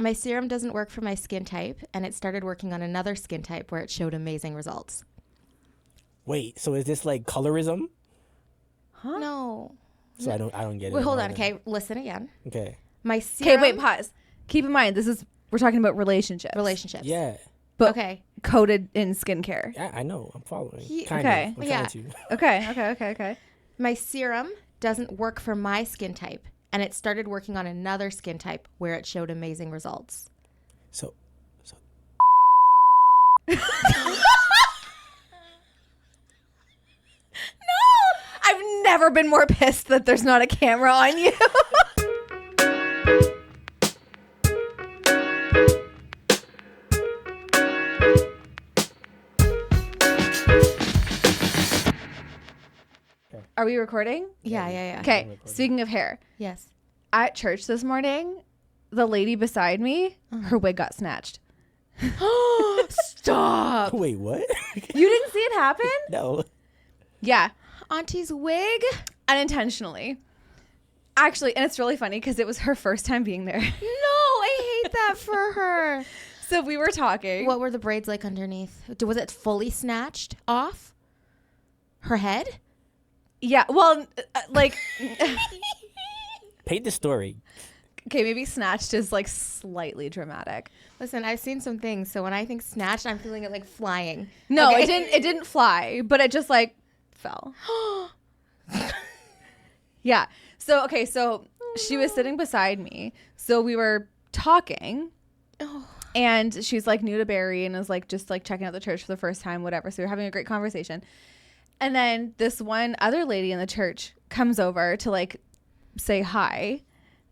My serum doesn't work for my skin type, and it started working on another skin type where it showed amazing results. Wait, so is this like colorism? Huh? No. So I don't get it. Wait, hold on. Okay, listen again. Okay. My serum. Okay, wait, pause. Keep in mind, we're talking about relationships. Yeah. But okay. Coded in skincare. Yeah, I know. I'm following. Okay. I'm trying to. Okay. My serum doesn't work for my skin type, and it started working on another skin type where it showed amazing results. So. No! I've never been more pissed that there's not a camera on you. Are we recording? Yeah. Okay, speaking of hair. Yes. At church this morning, the lady beside me, her wig got snatched. Stop. Wait, what? You didn't see it happen? No. Yeah. Auntie's wig? Unintentionally. Actually, and it's really funny because it was her first time being there. No, I hate that for her. So we were talking. What were the braids like underneath? Was it fully snatched off? Her head? Yeah, well, like... Paint the story. Okay, maybe snatched is like slightly dramatic. Listen, I've seen some things, so when I think snatched, I'm feeling it like flying. No, okay. it didn't fly, but it just like fell. Yeah. So she was sitting beside me. So we were talking. Oh. And she's like new to Barrie and is like just like checking out the church for the first time, whatever. So we were having a great conversation. And then this one other lady in the church comes over to like say hi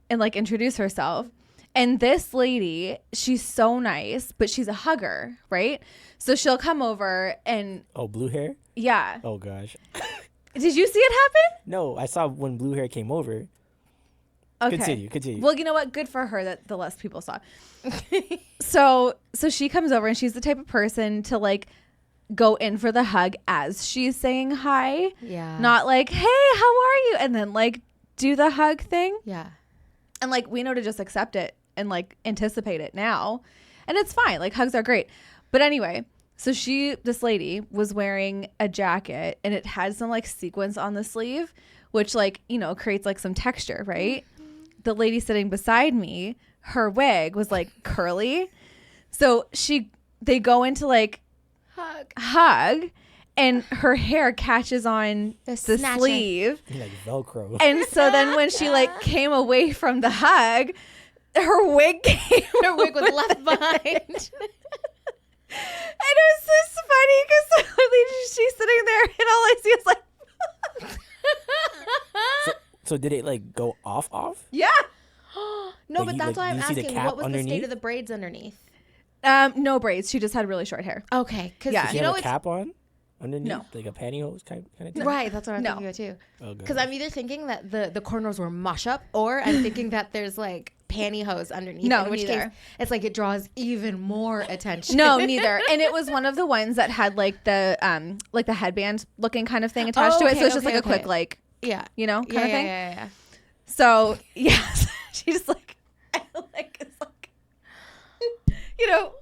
and like introduce herself. And this lady, she's so nice, but she's a hugger, right? So she'll come over and... Oh, blue hair? Yeah. Oh, gosh. Did you see it happen? No, I saw when blue hair came over. Okay. Continue. Well, you know what? Good for her that the less people saw. So she comes over and she's the type of person to like go in for the hug as she's saying hi. Yeah. Not like, hey, how are you? And then like do the hug thing. Yeah. And like we know to just accept it and like anticipate it now. And it's fine. Like hugs are great. But anyway, so this lady was wearing a jacket and it had some like sequins on the sleeve, which like, you know, creates like some texture, right? The lady sitting beside me, her wig was like curly. So they go into like hug and her hair catches on the sleeve. Like Velcro. And so then when she like came away from the hug, her wig was left behind. And it was just funny because she's sitting there and all I see is like So did it like go off? Yeah. No, Like but you- that's like, why I'm did you see the asking. cap What was the state underneath? of the braids underneath? No braids. She just had really short hair. Okay, because Yeah. Did you you know have a it's cap on underneath? No. Like a pantyhose kind of thing? right. That's what I'm No. thinking of too. Oh, Because God. I'm either thinking that the cornrows were mush up, or I'm thinking that there's like pantyhose underneath. No, in which neither. case it's like it draws even more attention. No, neither. And it was one of the ones that had like the headband looking kind of thing attached to it. So it's just like a quick like, yeah, you know, kind of thing. Yeah. So yes, she just like it's like you know,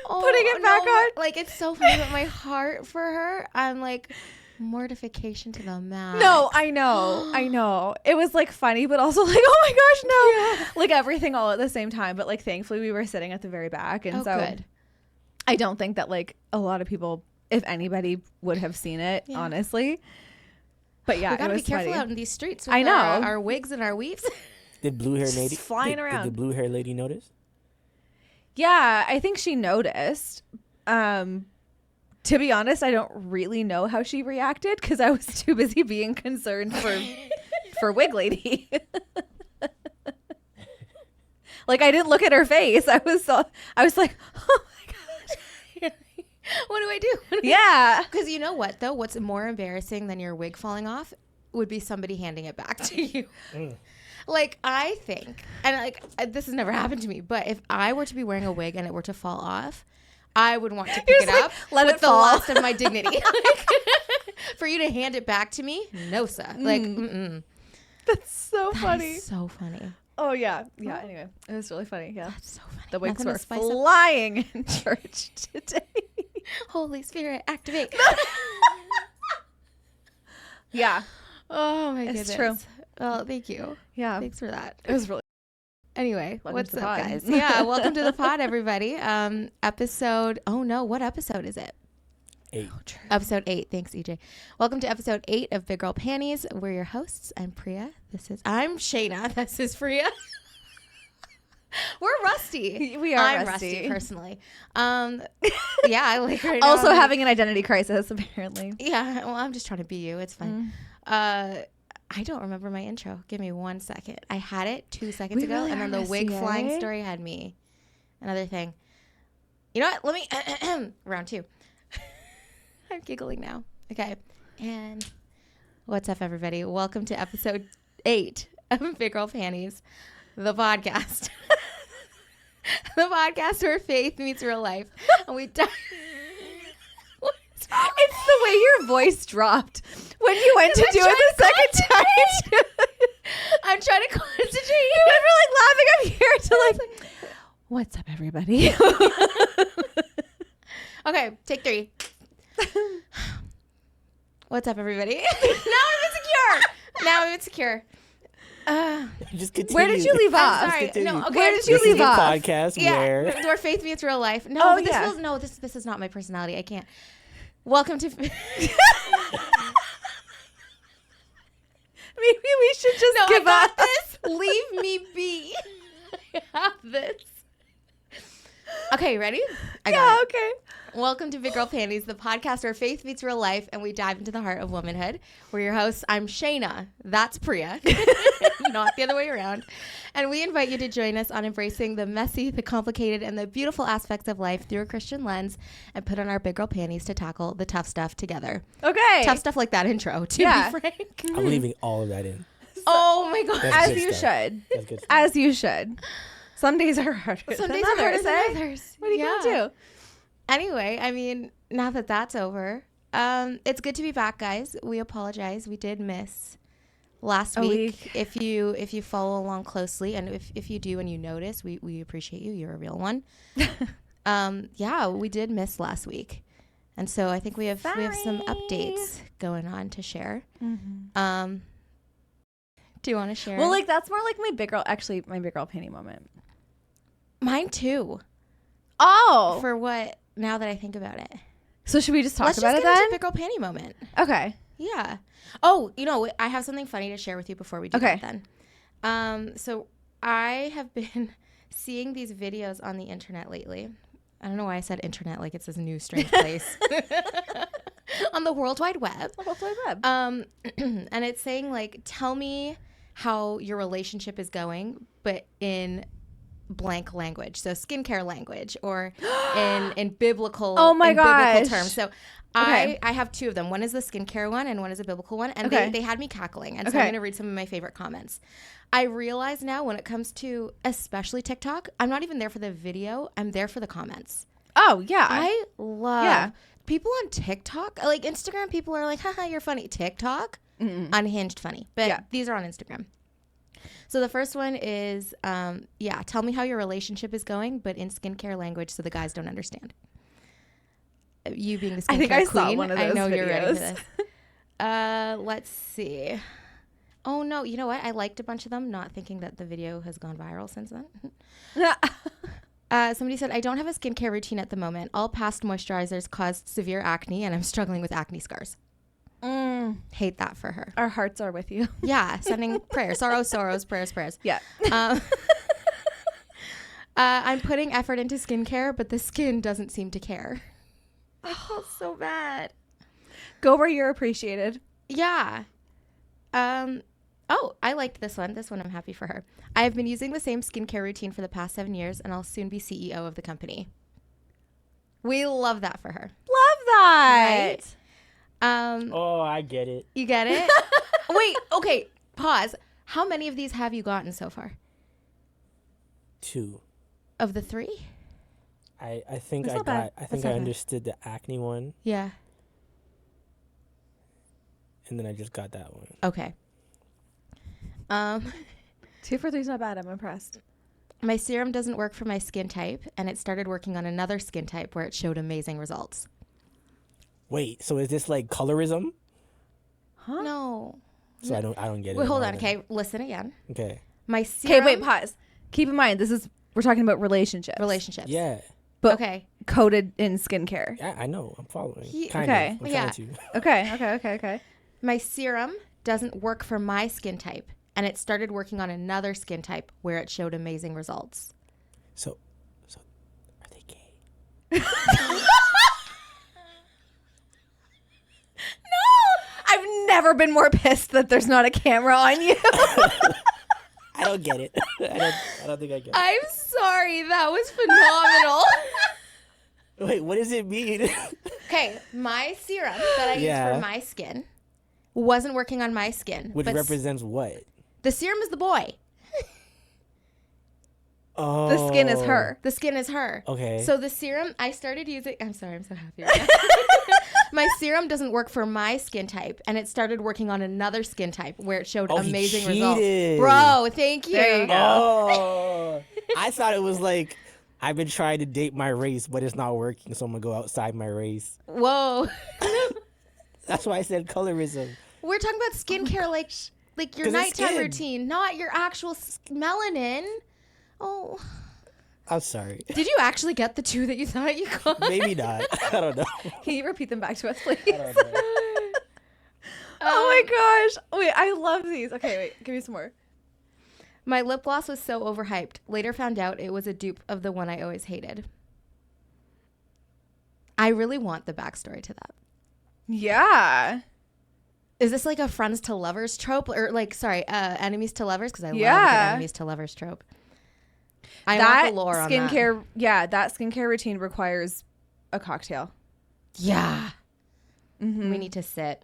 putting it back on. Like it's so funny, but my heart for her, I'm like mortification to the max. No, I know. It was like funny, but also like, oh my gosh, no. Yeah. Like everything all at the same time. But like thankfully we were sitting at the very back. And so good. I don't think that like a lot of people, if anybody, would have seen it, honestly. But yeah, we gotta it was be careful funny. out in these streets with I know. our wigs and our weaves. Did blue hair lady flying around. Did the blue hair lady notice? Yeah, I think she noticed. To be honest, I don't really know how she reacted because I was too busy being concerned for Wig Lady. Like I didn't look at her face. I was like, oh my gosh. What do I do? Yeah. Because you know what though? What's more embarrassing than your wig falling off would be somebody handing it back to you. Like I think, and like this has never happened to me, but if I were to be wearing a wig and it were to fall off, I would want to pick it like, up let with it the fall. last of my dignity. Like, for you to hand it back to me, no, sir. Like, That's so that funny. is so funny. Oh yeah. Yeah. Anyway, it was really funny. Yeah. That's so funny. The wigs Nothing to were spice up. flying in church today. Holy Spirit, activate. Yeah. Oh my It's goodness. true. Well, thank you. Yeah. Thanks for that. It was really. Anyway, Welcome what's to the up, pod. guys? Yeah, welcome to the pod, everybody. Episode. Oh no, what episode is it? 8. Oh, true. Episode 8. Thanks, EJ. Welcome to episode 8 of Big Girl Panties. We're your hosts. I'm Priya. I'm Shaina. This is Priya. We're rusty. We are I'm rusty personally. Yeah, I like right now. Also having an identity crisis, apparently. Yeah, well, I'm just trying to be you. It's fine. I don't remember my intro. Give me 1 second. I had it 2 seconds ago, really and then the are wig rusty, flying eh? story had me. Another thing. You know what? Let me round 2. I'm giggling now. Okay. And what's up, everybody? Welcome to episode 8 of Big Girl Panties, the podcast. The podcast where faith meets real life. And we dive. It's the way your voice dropped when you went to do it the second time. I'm trying to concentrate. You went from like laughing up here to like, what's up, everybody? Okay, take 3. What's up, everybody? Now I'm insecure. Just continue. Where did you leave off? I'm sorry. continue. No, okay. Where did you This is leave a off? podcast Where faith meets real life. No, Oh, but this yeah. feels, no, this is not my personality. I can't. Welcome to. Maybe we should just No, give I up. got this. Leave me be. I have this. Okay, ready? I got it. Okay. Welcome to Big Girl Panties, the podcast where faith meets real life and we dive into the heart of womanhood. We're your hosts. I'm Shaina. That's Priya. Not the other way around. And we invite you to join us on embracing the messy, the complicated, and the beautiful aspects of life through a Christian lens and put on our big girl panties to tackle the tough stuff together. Okay. Tough stuff like that intro, to Yeah. be frank. I'm leaving all of that in. Oh my God. That's As good you stuff. should. That's good stuff. As you should. Some days are harder Some than days others, are harder eh? than others. What are you going to do? Anyway, I mean, now that that's over, it's good to be back, guys. We apologize. We did miss last A week. If you follow along closely, and if you do and you notice, we appreciate you. You're a real one. Yeah, we did miss last week, and so I think we have some updates going on to share. Mm-hmm. Do you want to share? Well, like that's more like my big girl panty moment. Mine too. Oh. For what? Now that I think about it, So should we just talk let's about just it get into then? big girl panty moment. Okay. Yeah. Oh, you know, I have something funny to share with you before we do Okay. that then. So I have been seeing these videos on the internet lately. I don't know why I said internet like it's this new strange place. On the World Wide Web. And it's saying like, tell me how your relationship is going, but in blank language. So skincare language or in biblical, Oh my biblical gosh. terms. So Okay. I have 2 of them. One is the skincare one and one is a biblical one. And Okay. they had me cackling. And so Okay. I'm going to read some of my favorite comments. I realize now when it comes to especially TikTok, I'm not even there for the video. I'm there for the comments. Oh, yeah. I love Yeah. people on TikTok. Like Instagram, people are like, haha, you're funny. TikTok, unhinged funny. But Yeah. these are on Instagram. So the first one is, tell me how your relationship is going, but in skincare language so the guys don't understand. You being the skincare I think I queen, saw one of those I know you're ready for videos. this. Let's see. Oh, no. You know what? I liked a bunch of them, not thinking that the video has gone viral since then. Somebody said, I don't have a skincare routine at the moment. All past moisturizers caused severe acne, and I'm struggling with acne scars. Hate that for her. Our hearts are with you. Yeah, sending prayers. Sorrows, prayers. Yeah. I'm putting effort into skincare, but the skin doesn't seem to care. I felt so bad. Go where you're appreciated. Yeah. Oh, I liked this one. This one I'm happy for her. I have been using the same skincare routine for the past 7 years, and I'll soon be CEO of the company. We love that for her. Love that. Right? Oh, I get it. You get it? Wait, okay, pause. How many of these have you gotten so far? 2. Of the 3? I think That's I not bad. I think That's I not bad. understood the acne one, Yeah. and then I just got that one. Okay. 2 for 3 is not bad. I'm impressed. My serum doesn't work for my skin type, and it started working on another skin type where it showed amazing results. Wait, so is this like colorism? Huh? No. So I don't get it. Wait, hold on. then. Okay, listen again. Okay. My serum. Okay, wait, pause. Keep in mind, we're talking about relationships. Relationships. Yeah. But okay. Coded in skincare. Yeah, I know. I'm following. Okay. I'm trying Yeah. to. Okay. My serum doesn't work for my skin type, and it started working on another skin type where it showed amazing results. So are they gay? I've never been more pissed that there's not a camera on you. I don't get it. I don't think I get it. I'm sorry. That was phenomenal. Wait, what does it mean? Okay, my serum that I use for my skin wasn't working on my skin. Which represents what? The serum is the boy. Oh. The skin is her. The skin is her. Okay. So the serum, I started using... I'm sorry, I'm so happy right now. My serum doesn't work for my skin type, and it started working on another skin type where it showed amazing results. Bro, thank you. There you go. Oh. I thought it was like, I've been trying to date my race, but it's not working, so I'm going to go outside my race. Whoa. That's why I said colorism. We're talking about skincare, like your 'Cause it's nighttime skin. routine, not your actual melanin. Oh. I'm sorry. Did you actually get the 2 that you thought you got? Maybe not. I don't know. Can you repeat them back to us, please? I don't know. Oh my gosh. Wait, I love these. Okay, wait. Give me some more. My lip gloss was so overhyped. Later found out it was a dupe of the one I always hated. I really want the backstory to that. Yeah. Is this like a friends to lovers trope? Or enemies to lovers? Because I love a good enemies to lovers trope. I want the lore on that. Skincare, yeah, that skincare routine requires a cocktail. Yeah. Mm-hmm. We need to sit.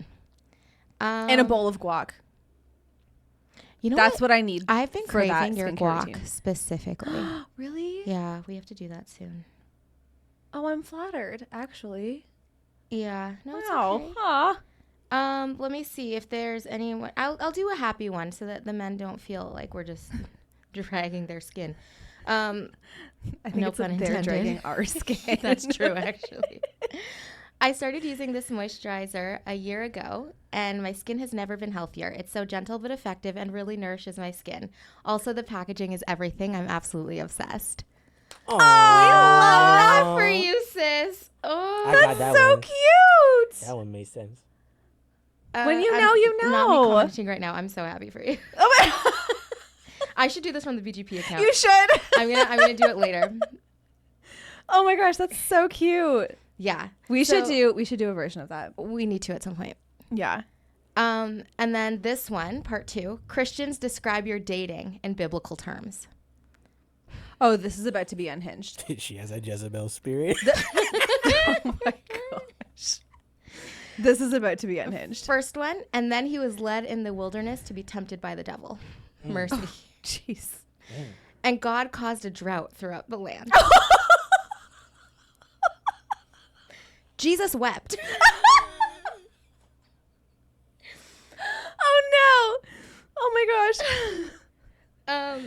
And a bowl of guac. You know That's what I need. I've been for that craving your skincare guac routine. specifically. Really? Yeah, we have to do that soon. Oh, I'm flattered, actually. Yeah. No, it's Wow. okay. Aw. Let me see if there's anyone. I'll do a happy one so that the men don't feel like we're just dragging their skin. I think No it's pun they're intended. dragging our skin. That's true, actually. I started using this moisturizer a year ago, and my skin has never been healthier. It's so gentle but effective and really nourishes my skin. Also, the packaging is everything. I'm absolutely obsessed. Aww. Love that for you, sis. Oh, I got that so one. cute. That one made sense. When you know, you Not know. me commenting right now. I'm so happy for you. Oh my I should do this from the BGP account. You should. I'm gonna do it later. Oh my gosh, that's so cute. Yeah, We should do a version of that. We need to at some point. Yeah. And then this one, part 2. Christians describe your dating in biblical terms. Oh, this is about to be unhinged. She has a Jezebel spirit. Oh my gosh. This is about to be unhinged. First one, and then he was led in the wilderness to be tempted by the devil. Mercy. Jeez. And God caused a drought throughout the land. Jesus wept. Oh no. Oh my gosh.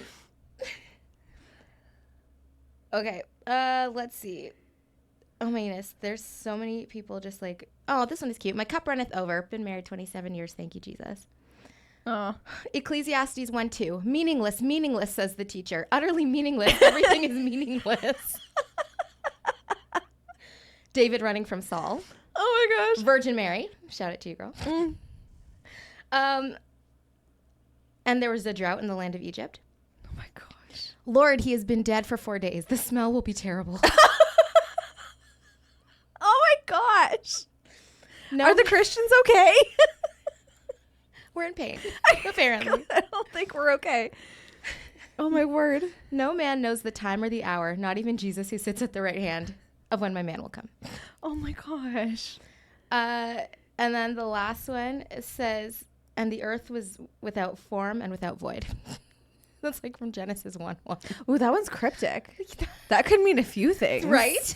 Okay. Let's see. Oh my goodness. There's so many people just like, oh, this one is cute. My cup runneth over. Been married 27 years. Thank you, Jesus. Oh. Ecclesiastes 1:2. Meaningless, meaningless, says the teacher. Utterly meaningless. Everything is meaningless. David running from Saul. Oh my gosh. Virgin Mary. Shout it to you, girl. And there was a drought in the land of Egypt. Oh my gosh. Lord, he has been dead for 4 days. The smell will be terrible. Oh my gosh. No, Are the Christians okay? we're in pain, apparently. I don't think we're okay. Oh my word. No man knows the time or the hour, not even Jesus who sits at the right hand of when my man will come. Oh my gosh. And then the last one says, and the earth was without form and without void. That's like from Genesis 1:1. Ooh, that one's cryptic. That could mean a few things. Right?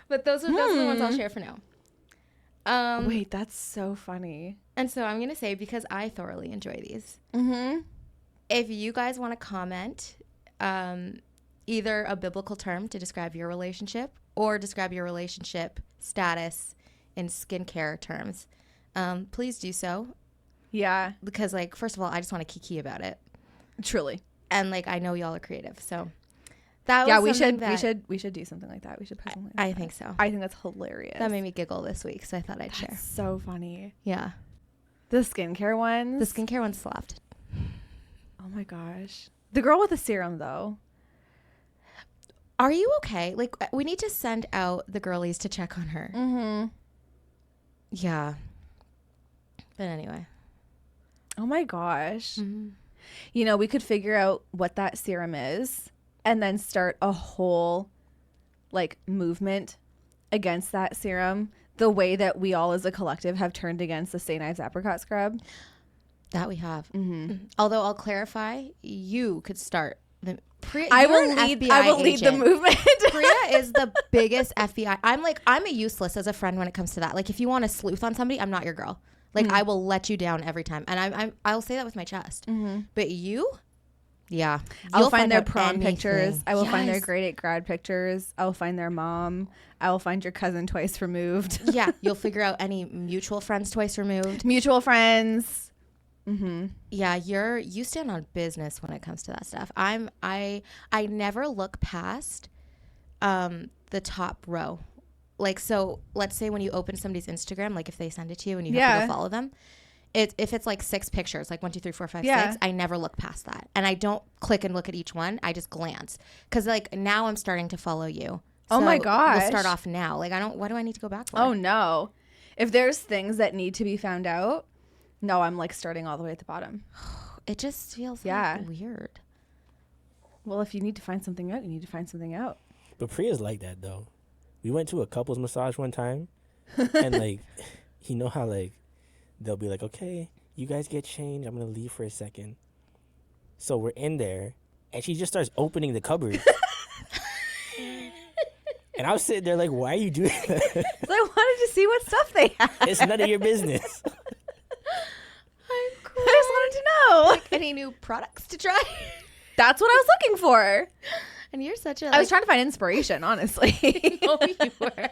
But those are the ones I'll share for now. Wait, that's so funny. And so I'm going to say, because I thoroughly enjoy these, Mm-hmm. if you guys want to comment, either a biblical term to describe your relationship or describe your relationship status in skincare terms, please do so. Yeah. Because, like, first of all, I just want to kiki about it. Truly. And, like, I know y'all are creative, so that Yeah, was we should do something like that. We should post something like I that. think so. I think that's hilarious. That made me giggle this week, so I thought I'd share. So funny. Yeah. The skincare ones. The skincare one slapped. Oh my gosh. The girl with the serum though. Are you okay? Like, we need to send out the girlies to check on her. Mm-hmm. Yeah. But anyway. Oh my gosh. Mm-hmm. You know, we could figure out what that serum is and then start a whole like movement against that serum, the way that we all as a collective have turned against the St. Ives apricot scrub. That we have. Mm-hmm. Although I'll clarify, you could start the I will lead the movement. Priya is the biggest FBI. I'm a useless as a friend when it comes to that. Like, if you want to sleuth on somebody, I'm not your girl. Like, I will let you down every time, and I'll say that with my chest. Mm-hmm. But you, yeah, I'll find their out prom anything. pictures. I will find their Yes. grade 8 grad pictures. I will find their mom. I will find your cousin twice removed. Yeah, you'll figure out any mutual friends twice removed. Mutual friends. Mm-hmm. Yeah, you stand on business when it comes to that stuff. I never look past the top row. Like, so let's say when you open somebody's Instagram, like if they send it to you and you have to go follow them, if it's like 6 pictures, like 1, 2, 3, 4, 5, 6, I never look past that. And I don't click and look at each one. I just glance. Because like now I'm starting to follow you. Oh my gosh. We'll start off now. Like, what do I need to go back for? Oh no. If there's things that need to be found out, no, I'm like starting all the way at the bottom. It just feels Yeah. weird. Well, if you need to find something out, you need to find something out. But Priya's like that though. We went to a couples massage one time, and like, you know how like they'll be like, okay, you guys get changed. I'm gonna leave for a second. So we're in there, and she just starts opening the cupboard. And I was sitting there like, why are you doing that? So I wanted to see what stuff they had. It's none of your business. I'm cool. I just wanted to know. Like, any new products to try? That's what I was looking for. And you're such a... I was trying to find inspiration, honestly. No, you were.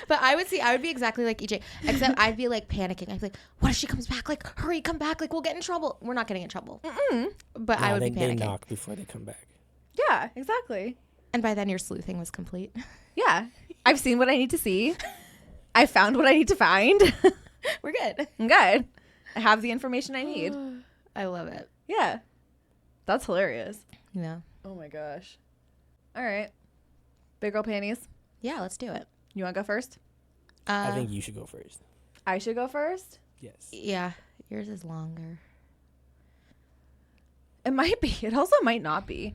But I would be exactly like EJ, except I'd be like panicking. I'd be like, what if she comes back? Like, hurry, come back. Like, we'll get in trouble. We're not getting in trouble. But I would be They panicking. knock before they come back. Yeah, exactly. And by then your sleuthing was complete. Yeah. I've seen what I need to see. I found what I need to find. We're good. I'm good. I have the information I need. I love it. Yeah. That's hilarious. Yeah. Oh my gosh. All right. Big girl panties. Yeah, let's do it. You want to go first? I think you should go first. I should go first? Yes. Yeah, yours is longer. It might be. It also might not be,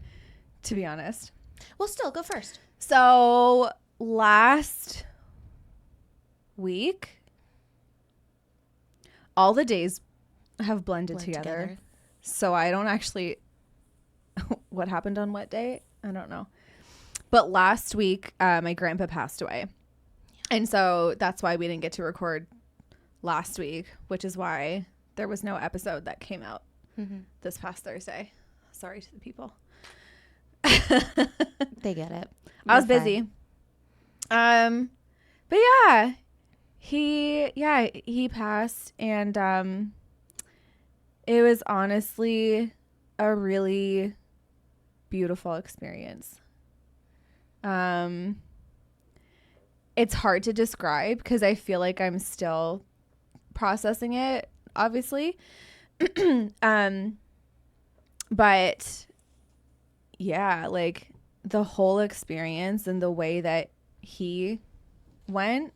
to be honest. Well, still, go first. So last week, all the days have blended together. So I don't actually... what happened on what day? I don't know. But last week, my grandpa passed away. And so that's why we didn't get to record last week, which is why there was no episode that came out this past Thursday. Sorry to the people. They get it. I was busy. But yeah, he passed, and it was honestly a really beautiful experience. It's hard to describe because I feel like I'm still processing it, obviously. But yeah, like the whole experience and the way that he went.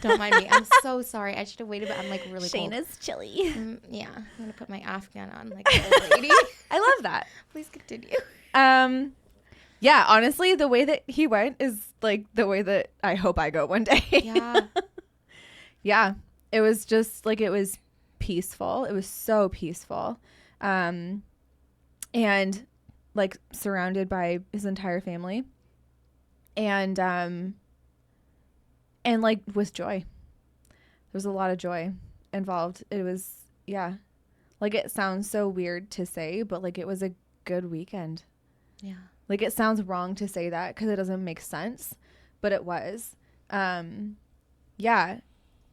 Don't mind me. I'm so sorry. I should have waited, but I'm like really cold. Shaina's chilly. Yeah, I'm gonna put my Afghan on like an old lady. I love that. Please continue. Yeah, honestly, the way that he went is like the way that I hope I go one day. Yeah. Yeah. It was just like, it was peaceful. It was so peaceful. And like surrounded by his entire family. And like with joy. There was a lot of joy involved. It was, yeah, Like, it sounds so weird to say, but like, it was a good weekend. Yeah. Like, it sounds wrong to say that because it doesn't make sense, but it was. Yeah,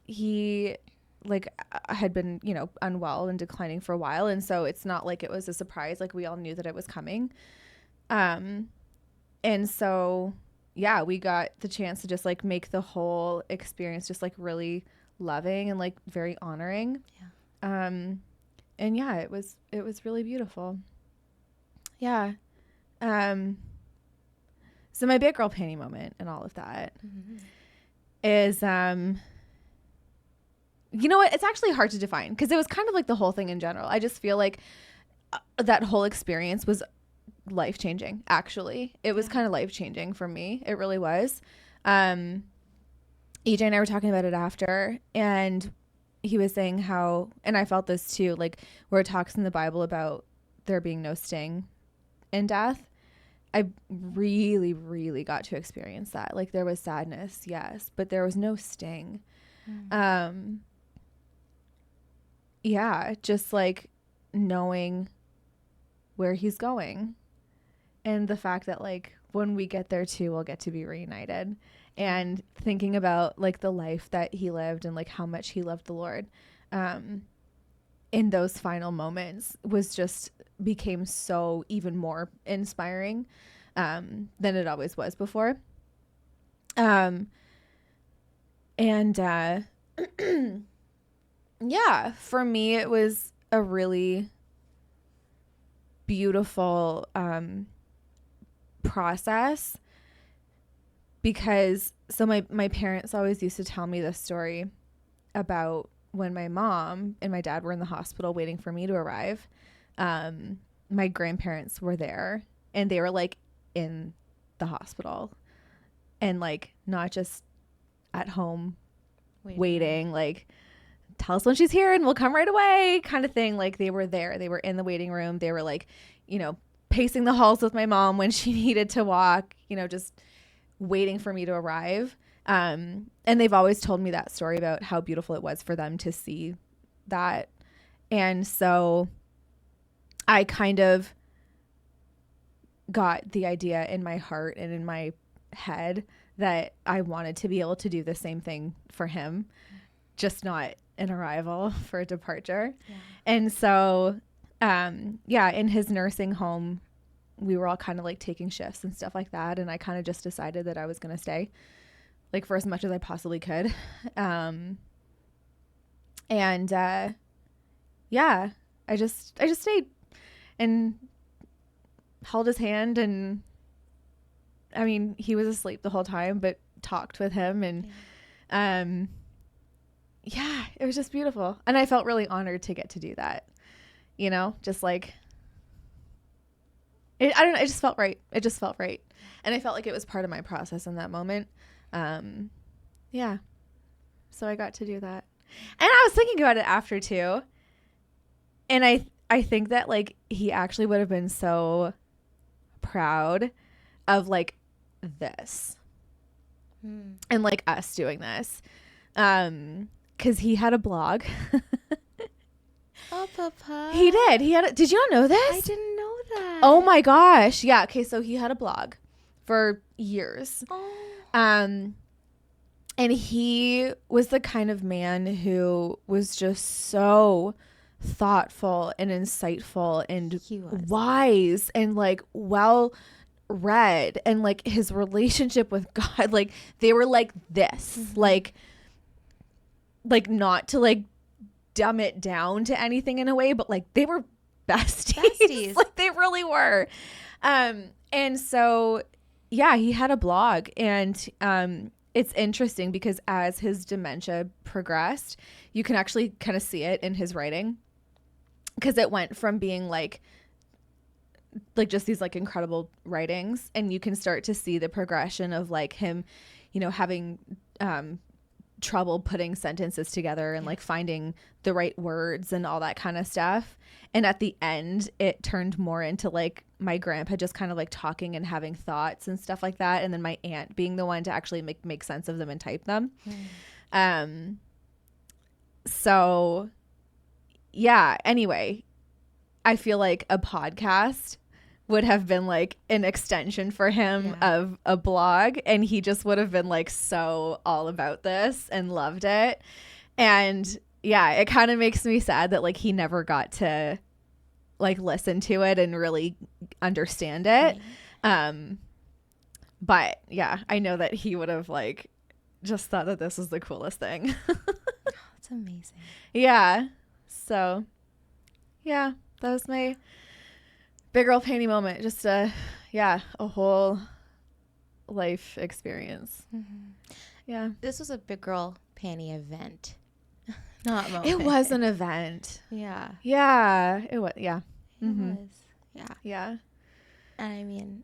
he like had been, you know, unwell and declining for a while, and so it's not like it was a surprise. Like, we all knew that it was coming. And so yeah, we got the chance to just like make the whole experience just like really loving and like very honoring. Yeah. And yeah, it was really beautiful. Yeah. So my big girl panty moment and all of that is, you know what? It's actually hard to define because it was kind of like the whole thing in general. I just feel like that whole experience was life-changing. Actually, it was kind of life-changing for me. It really was. EJ and I were talking about it after, and he was saying how, and I felt this too, like where it talks in the Bible about there being no sting in death. I really, really got to experience that. Like, there was sadness, yes, but there was no sting. Yeah, just like knowing where he's going, and the fact that like when we get there too, we'll get to be reunited, and thinking about like the life that he lived and like how much he loved the Lord in those final moments was just became so even more inspiring than it always was before. Yeah, for me, it was a really beautiful process because so my parents always used to tell me this story about when my mom and my dad were in the hospital waiting for me to arrive. My grandparents were there, and they were like in the hospital and like not just at home waiting, like tell us when she's here and we'll come right away kind of thing. Like, they were there, they were in the waiting room, they were like, you know, pacing the halls with my mom when she needed to walk, you know, just waiting for me to arrive. And they've always told me that story about how beautiful it was for them to see that. And so I kind of got the idea in my heart and in my head that I wanted to be able to do the same thing for him, just not an arrival for a departure. Yeah. And so, yeah, in his nursing home, we were all kind of like taking shifts and stuff like that. And I kind of just decided that I was going to stay like for as much as I possibly could. Yeah, I just stayed and held his hand, and I mean, he was asleep the whole time, but talked with him, and yeah, it was just beautiful. And I felt really honored to get to do that, you know, just like I don't know, it just felt right. It just felt right. And I felt like it was part of my process in that moment. Yeah, so I got to do that. And I was thinking about it after too, and I think that like he actually would have been so proud of like this and like us doing this, because he had a blog. Oh, Papa. He did. Did you not know this? I didn't know that. Oh my gosh. Yeah. Okay. So he had a blog for years. Oh. And he was the kind of man who was just so thoughtful and insightful and wise and like well read, and like his relationship with God, like they were like this, like not to like dumb it down to anything in a way, but like they were besties. Like they really were. And so yeah, he had a blog, and it's interesting because as his dementia progressed, you can actually kind of see it in his writing, because it went from being like just these like incredible writings, and you can start to see the progression of like him, you know, having trouble putting sentences together and like finding the right words and all that kind of stuff. And at the end, it turned more into like my grandpa just kind of like talking and having thoughts and stuff like that, and then my aunt being the one to actually make sense of them and type them. So yeah, anyway, I feel like a podcast would have been like an extension for him of a blog, and he just would have been like so all about this and loved it. And yeah, it kind of makes me sad that like he never got to like listen to it and really understand it. But yeah, I know that he would have like just thought that this was the coolest thing. That's amazing. Yeah. So yeah, that was my big girl panty moment. Just a whole life experience. Yeah. This was a big girl panty event. Not moment. It was an event. Yeah. Yeah. It was. Yeah. It was. Yeah. Yeah. And I mean,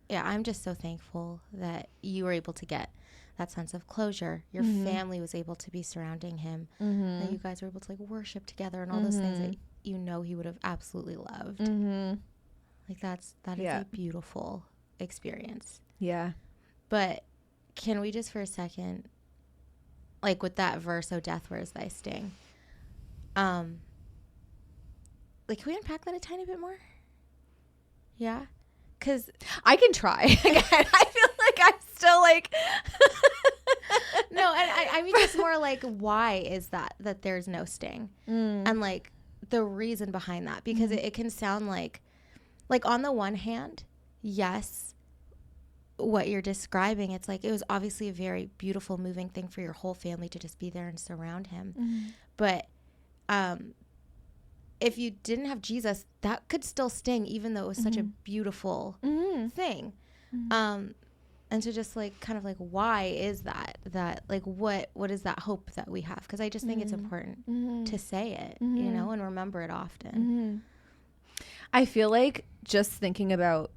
yeah, I'm just so thankful that you were able to get that sense of closure. Your family was able to be surrounding him. That you guys were able to like worship together and all those things that you know he would have absolutely loved. Like that is a beautiful experience. Yeah. But can we just for a second, like with that verse, "Oh death, where is thy sting?" Like, can we unpack that a tiny bit more? Yeah, because I can try again. I feel like I'm still like no, and I mean just more like why is that there's no sting and like the reason behind that, because it can sound like on the one hand, yes, what you're describing, it's like it was obviously a very beautiful, moving thing for your whole family to just be there and surround him. But if you didn't have Jesus, that could still sting, even though it was such a beautiful thing. And so just like kind of like why is that like what is that hope that we have? Because I just think it's important to say it, you know, and remember it often. I feel like just thinking about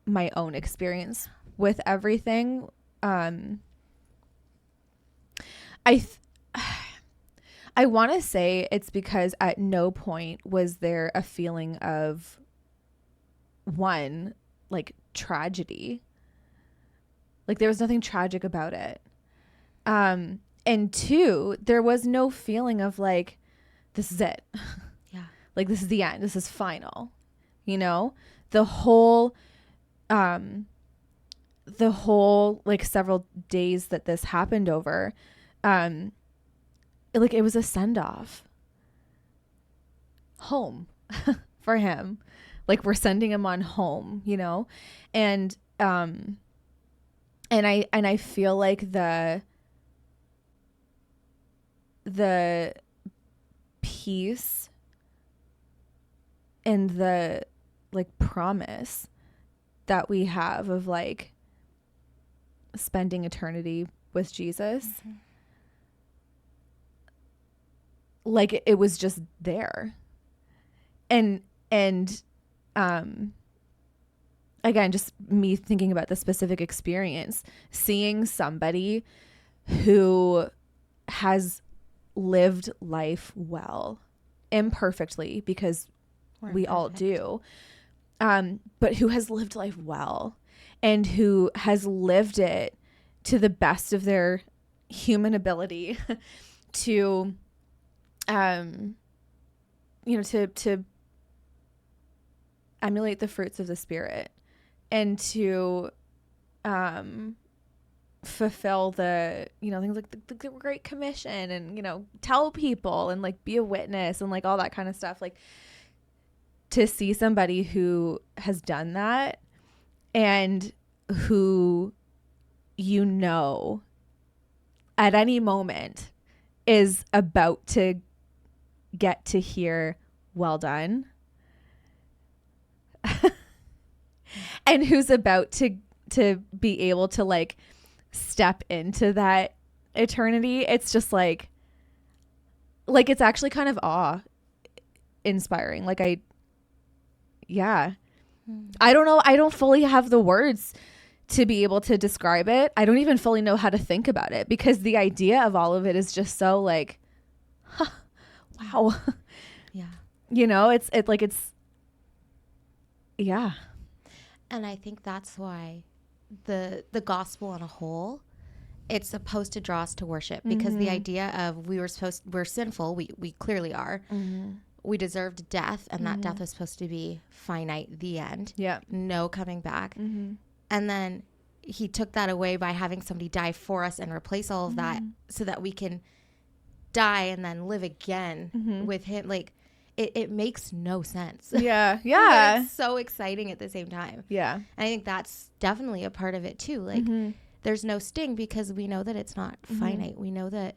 my own experience with everything, I want to say it's because at no point was there a feeling of, one, like tragedy. Like there was nothing tragic about it. And two, there was no feeling of like, this is it. Yeah. Like this is the end. This is final. You know, the whole like several days that this happened over, like it was a send off for him. Like we're sending him on home, you know? And I feel like the peace and the like promise that we have of like spending eternity with Jesus, like it was just there. And again, just me thinking about the specific experience, seeing somebody who has lived life well, imperfectly, because we all do, but who has lived life well and who has lived it to the best of their human ability to, you know, to emulate the fruits of the Spirit and to fulfill the, you know, things like the Great Commission and, you know, tell people and like be a witness and like all that kind of stuff. Like to see somebody who has done that and who, you know, at any moment is about to get to hear, well done. And who's about to be able to like step into that eternity. It's just like it's actually kind of awe inspiring. Like I don't know. I don't fully have the words to be able to describe it. I don't even fully know how to think about it because the idea of all of it is just so like, huh, wow. Yeah. You know, it's yeah. And I think that's why the gospel on a whole it's supposed to draw us to worship, because the idea of we're sinful, we clearly are. We deserved death, and that death was supposed to be finite, the end. Yeah. No coming back. And then he took that away by having somebody die for us and replace all of that so that we can die and then live again with him. Like, it makes no sense. Yeah. But Yeah. it's so exciting at the same time. Yeah. And I think that's definitely a part of it too. Like, there's no sting because we know that it's not finite. We know that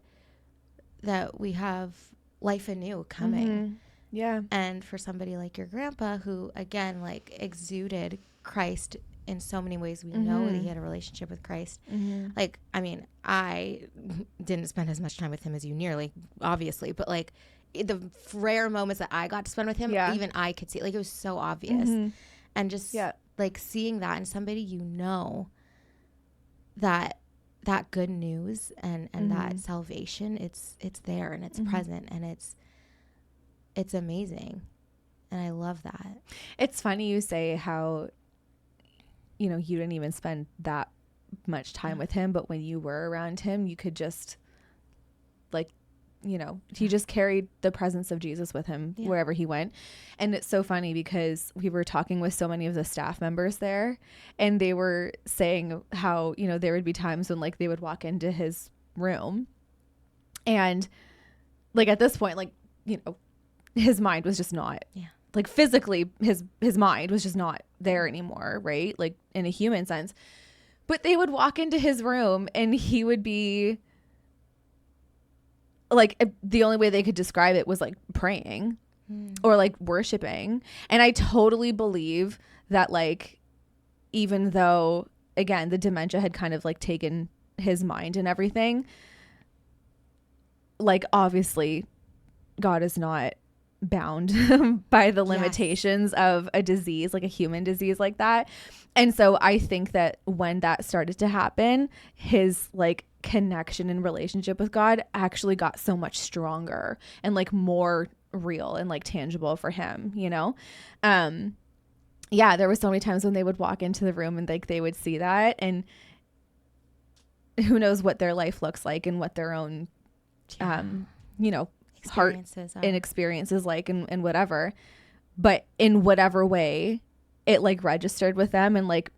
we have life anew coming. Yeah. And for somebody like your grandpa, who again, like, exuded Christ in so many ways, we know that he had a relationship with Christ. Like, I mean, I didn't spend as much time with him as you, nearly, obviously, but like the rare moments that I got to spend with him, even I could see, like, it was so obvious. And just like seeing that in somebody, you know, that good news and that salvation, it's there and it's present and it's amazing. And I love that. It's funny you say how, you know, you didn't even spend that much time with him, but when you were around him, you could just, like, you know, he just carried the presence of Jesus with him wherever he went. And it's so funny because we were talking with so many of the staff members there, and they were saying how, you know, there would be times when, like, they would walk into his room and, like, at this point, like, you know, his mind was just not, like, physically his mind was just not there anymore, right? Like, in a human sense. But they would walk into his room and he would be, like, the only way they could describe it was like praying or like worshiping. And I totally believe that, like, even though, again, the dementia had kind of like taken his mind and everything, like, obviously God is not bound by the limitations of a disease, like a human disease like that. And so I think that when that started to happen, his, like, connection and relationship with God actually got so much stronger and, like, more real and, like, tangible for him, you know? There were so many times when they would walk into the room and, like, they would see that, and who knows what their life looks like and what their own you know, heart and experiences like and whatever, but in whatever way it, like, registered with them and like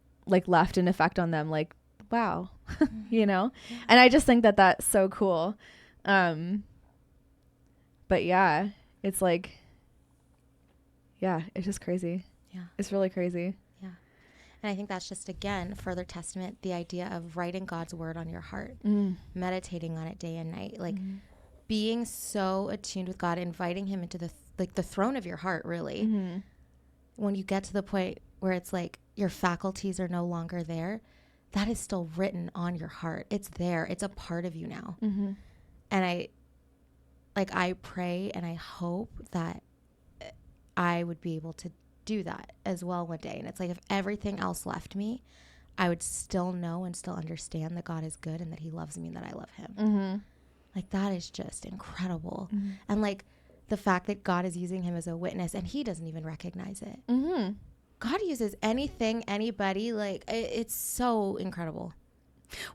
left an effect on them, like, wow. You know? And I just think that that's so cool. But yeah, it's like, yeah, it's just crazy. It's really crazy. And I think that's just, again, further testament, the idea of writing God's word on your heart, meditating on it day and night, like being so attuned with God, inviting him into the throne of your heart, really. When you get to the point where it's like your faculties are no longer there, that is still written on your heart. It's there. It's a part of you now. And I pray and I hope that I would be able to do that as well one day. And it's like, if everything else left me, I would still know and still understand that God is good and that he loves me and that I love him. Like, that is just incredible. And, like, the fact that God is using him as a witness and he doesn't even recognize it. God uses anything, anybody. Like, it's so incredible.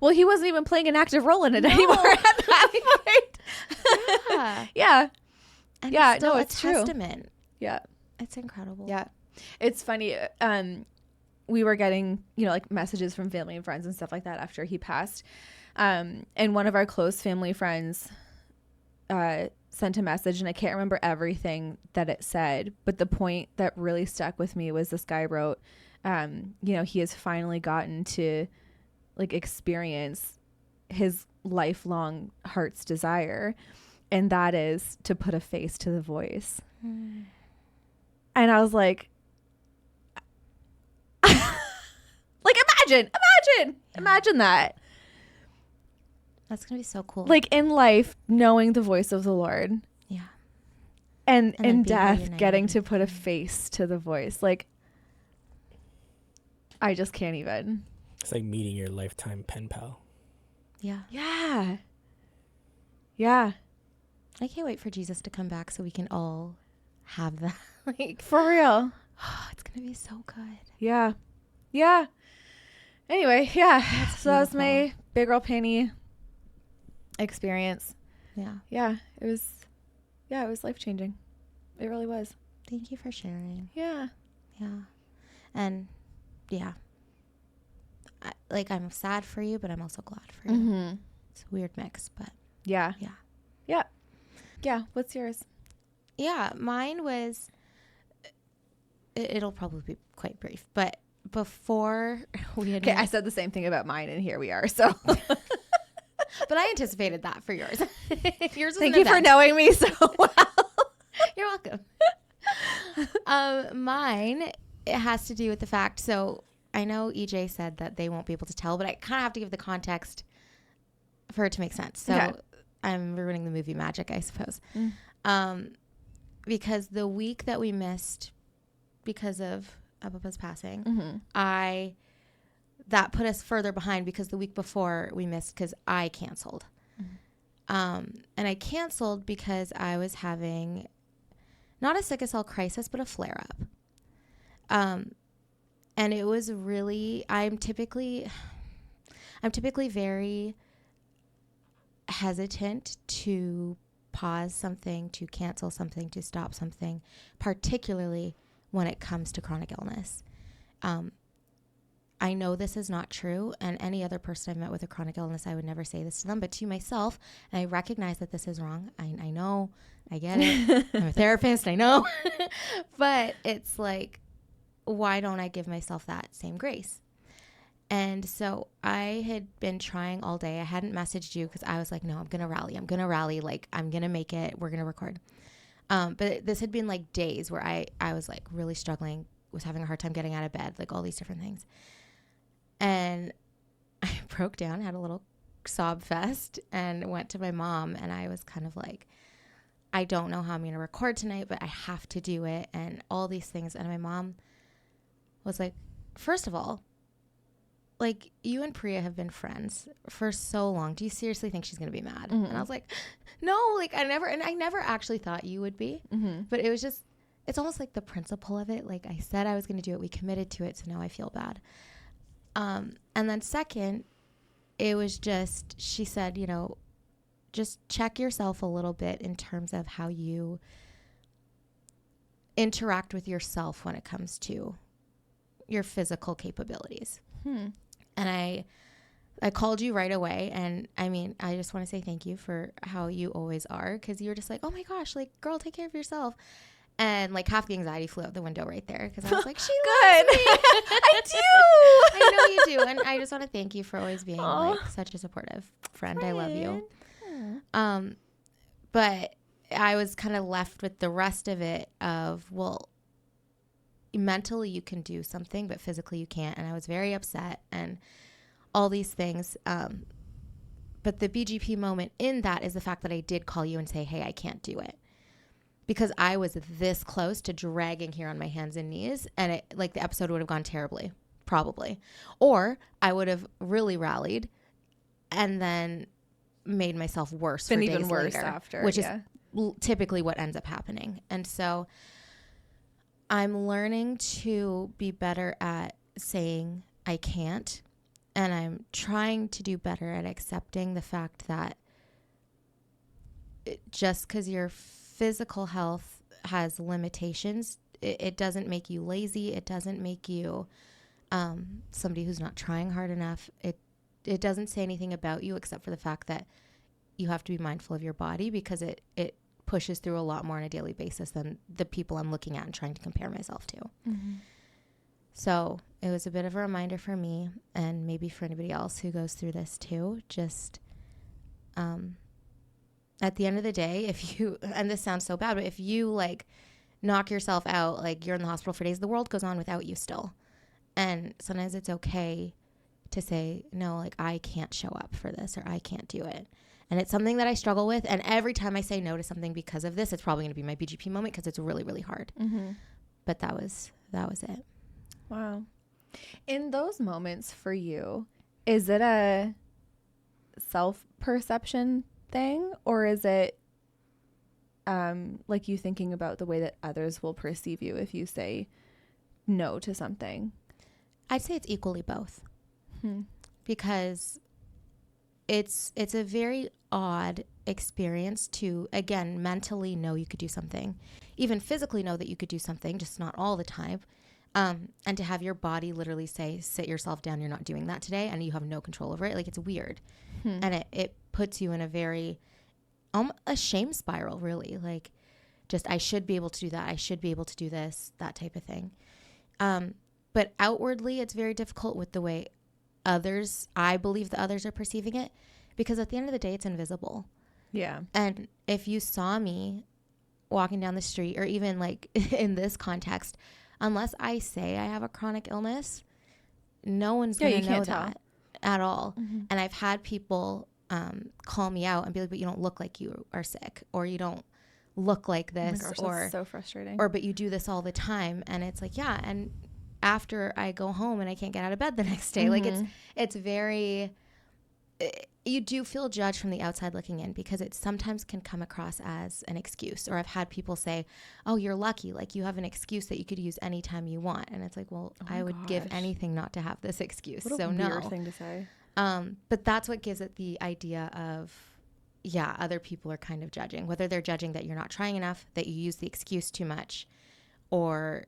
Well, he wasn't even playing an active role in it anymore at that point. Yeah. And Yeah, it's still no, a it's true. testament. Yeah. It's incredible. Yeah. It's funny. We were getting, you know, like, messages from family and friends and stuff like that after he passed. And one of our close family friends sent a message, and I can't remember everything that it said, but the point that really stuck with me was this guy wrote, you know, he has finally gotten to, like, experience his lifelong heart's desire, and that is to put a face to the voice. And I was like, like, imagine that. That's going to be so cool. Like, in life, knowing the voice of the Lord. Yeah. And in being death, reunited. getting to put a face to the voice. Like, I just can't even. It's like meeting your lifetime pen pal. Yeah. Yeah. Yeah. I can't wait for Jesus to come back so we can all have that. Like, For real. it's going to be so good. Yeah. Yeah. Anyway, yeah. That's so that was my beautiful. big girl panty experience. Yeah. Yeah, it was life-changing. It really was. Thank you for sharing. Yeah. Yeah. And yeah. I'm sad for you, but I'm also glad for you. Mm-hmm. It's a weird mix, but Yeah. yeah. Yeah. Yeah. What's yours? Yeah, mine was, it'll probably be quite brief, but before we had Okay, I said the same thing about mine, and here we are. So, but I anticipated that for yours. Yours was thank an you for event. knowing me so well. You're welcome. Mine, it has to do with the fact, so I know EJ said that they won't be able to tell, but I kind of have to give the context for it to make sense. So Okay. I'm ruining the movie magic, I suppose. Mm. Because the week that we missed because of Abapa's passing, Mm-hmm. that put us further behind because the week before we missed because I canceled. Mm-hmm. And I canceled because I was having not a sickle cell crisis, but a flare up. And it was really, I'm typically very hesitant to pause something, to cancel something, to stop something, particularly when it comes to chronic illness. I know this is not true, and any other person I've met with a chronic illness, I would never say this to them, but to myself, and I recognize that this is wrong. I know, I get it. I'm a therapist, I know. But it's like, why don't I give myself that same grace? And so I had been trying all day. I hadn't messaged you because I was like, no, I'm going to rally. Like, I'm going to make it. We're going to record. But this had been like days where I was like really struggling, was having a hard time getting out of bed, like all these different things. And I broke down, had a little sob fest, and went to my mom. And I was kind of like, I don't know how I'm going to record tonight, but I have to do it. And all these things. And my mom was like, first of all, like, you and Priya have been friends for so long. Do you seriously think she's going to be mad? Mm-hmm. And I was like, no, like, I never actually thought you would be. Mm-hmm. But it was just, it's almost like the principle of it. Like, I said I was going to do it. We committed to it. So now I feel bad. And then second, it was just, she said, you know, just check yourself a little bit in terms of how you interact with yourself when it comes to your physical capabilities. And I called you right away. And I mean, I just want to say thank you for how you always are. Cause you're just like, oh my gosh, like, girl, take care of yourself. And like half the anxiety flew out the window right there. Cause I was like, she loves me. I do. I know you do. And I just want to thank you for always being like such a supportive friend. I love you. But I was kind of left with the rest of it of, well, mentally you can do something, but physically you can't. And I was very upset and all these things. But the BGP moment in that is the fact that I did call you and say, hey, I can't do it. Because I was this close to dragging here on my hands and knees. And it, like, the episode would have gone terribly, probably. Or I would have really rallied and then made myself worse for Been days even worse later, after, which yeah. is typically what ends up happening. And so I'm learning to be better at saying I can't. And I'm trying to do better at accepting the fact that just because your physical health has limitations, it doesn't make you lazy. It doesn't make you somebody who's not trying hard enough. It doesn't say anything about you except for the fact that you have to be mindful of your body because it pushes through a lot more on a daily basis than the people I'm looking at and trying to compare myself to. Mm-hmm. So it was a bit of a reminder for me and maybe for anybody else who goes through this too. Just at the end of the day, if you, and this sounds so bad, but if you like knock yourself out, like you're in the hospital for days, the world goes on without you still. And sometimes it's okay to say, no, like I can't show up for this or I can't do it. And it's something that I struggle with. And every time I say no to something because of this, it's probably going to be my BGP moment because it's really, really hard. Mm-hmm. But that was it. Wow. In those moments for you, is it a self-perception thing or is it like you thinking about the way that others will perceive you if you say no to something? I'd say it's equally both. Because it's a very odd experience to, again, mentally know you could do something, even physically know that you could do something, just not all the time. And to have your body literally say, sit yourself down, you're not doing that today, and you have no control over it. Like, it's weird. And it puts you in a very, a shame spiral, really. Like, just, I should be able to do that. I should be able to do this, that type of thing. But outwardly, it's very difficult with the way I believe the others are perceiving it, because at the end of the day, it's invisible. Yeah. And if you saw me walking down the street, or even like in this context, unless I say I have a chronic illness, no one's going to know that at all. And I've had people call me out and be like, but you don't look like you are sick, or you don't look like this, oh my gosh, or that's so frustrating. Or, but you do this all the time. And it's like, yeah. And after I go home and I can't get out of bed the next day, like it's very, you do feel judged from the outside looking in, because it sometimes can come across as an excuse. Or I've had people say, oh, you're lucky. Like, you have an excuse that you could use anytime you want. And it's like, well, I would give anything not to have this excuse. What a weird thing to say. But that's what gives it the idea of, yeah, other people are kind of judging, whether they're judging that you're not trying enough, that you use the excuse too much, or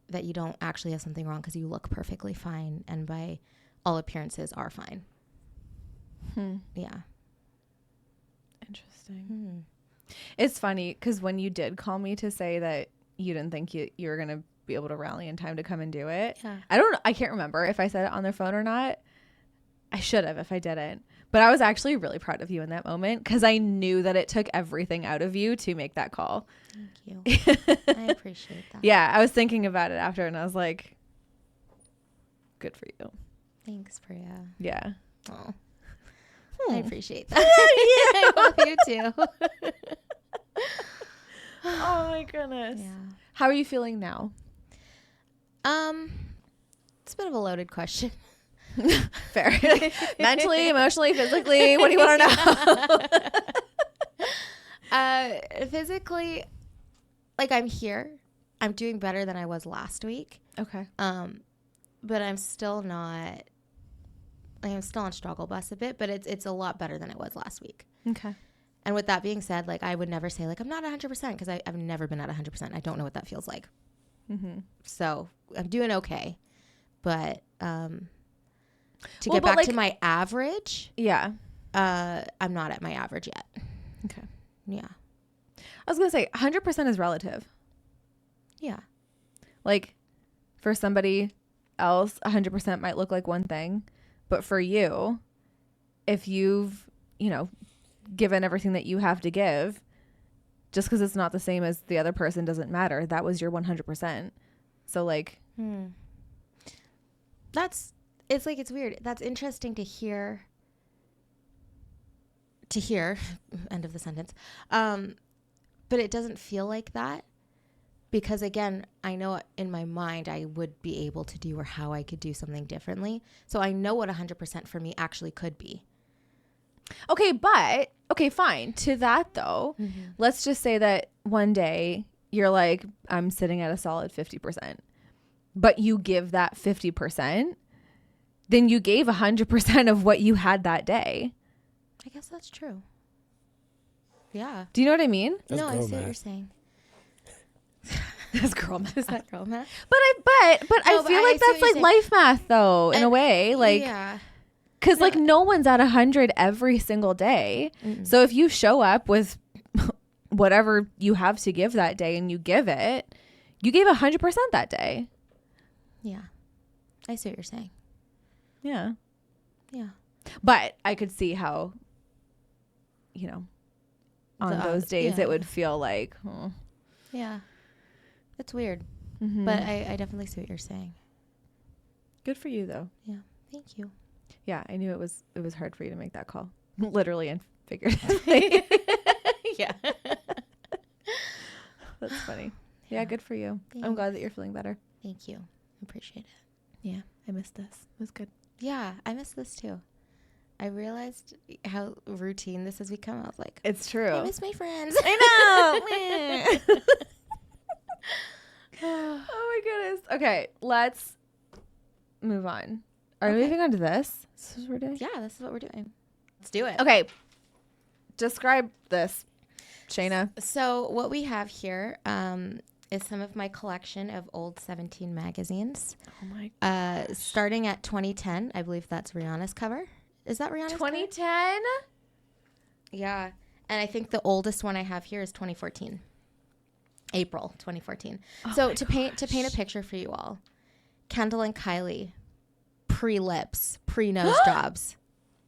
that you don't actually have something wrong because you look perfectly fine and by all appearances are fine. Yeah. Interesting. It's funny because when you did call me to say that you didn't think you were going to be able to rally in time to come and do it. Yeah. I can't remember if I said it on their phone or not. I should have if I didn't. But I was actually really proud of you in that moment, because I knew that it took everything out of you to make that call. Thank you. I appreciate that. Yeah, I was thinking about it after, and I was like, good for you. Thanks, Priya. Yeah. Oh, I appreciate that. Yeah, I love you too. Oh my goodness. Yeah. How are you feeling now? It's a bit of a loaded question. Fair. Mentally, emotionally, physically, what do you want to know? Physically, like, I'm here. I'm doing better than I was last week. Okay. But I'm still not, like, I'm still on struggle bus a bit, but it's a lot better than it was last week. Okay. And with that being said, like, I would never say, like, I'm not 100%, because I've never been at 100%. I don't know what that feels like. So I'm doing okay. But to get back to my average, yeah, I'm not at my average yet. Okay. Yeah. I was going to say 100% is relative. Yeah. Like, for somebody else, 100% might look like one thing. But for you, if you've, given everything that you have to give, just because it's not the same as the other person doesn't matter. That was your 100%. So, like... It's weird. That's interesting to hear. End of the sentence. But it doesn't feel like that, because, again, I know in my mind I would be able to do, or how I could do something differently. So I know what 100% for me actually could be. Okay, fine. To that, though, let's just say that one day you're like, I'm sitting at a solid 50%, but you give that 50%, then you gave 100% of what you had that day. I guess that's true. Yeah. Do you know what I mean? That's no, I girl see what math. you're saying. That's girl math. Is that girl math? But I feel like that's like life math, though, in a way. Like, yeah. because like no one's at 100 every single day. So if you show up with whatever you have to give that day and you give it, you gave 100% that day. Yeah. I see what you're saying. Yeah. Yeah. But I could see how, on those days it would feel like, yeah, it's weird. But I definitely see what you're saying. Good for you, though. Yeah. Thank you. Yeah, I knew it was hard for you to make that call, literally and figuratively. Yeah. That's funny. Yeah, good for you. I'm glad that you're feeling better. Thank you. Appreciate it. Yeah, I missed this. It was good. Yeah, I miss this too. I realized how routine this has become. I was like, It's true. I miss my friends. I know. Oh my goodness. Okay, let's move on. Are we moving on to this? This is what we're doing? Yeah, this is what we're doing. Let's do it. Okay. Describe this, Shaina. So what we have here is some of my collection of old 17 magazines. Oh my starting at 2010. I believe that's Rihanna's cover. Is that Rihanna's 2010? cover? Yeah. And I think the oldest one I have here is 2014. April 2014. So to paint a picture for you all, Kendall and Kylie, pre-lips, pre-nose jobs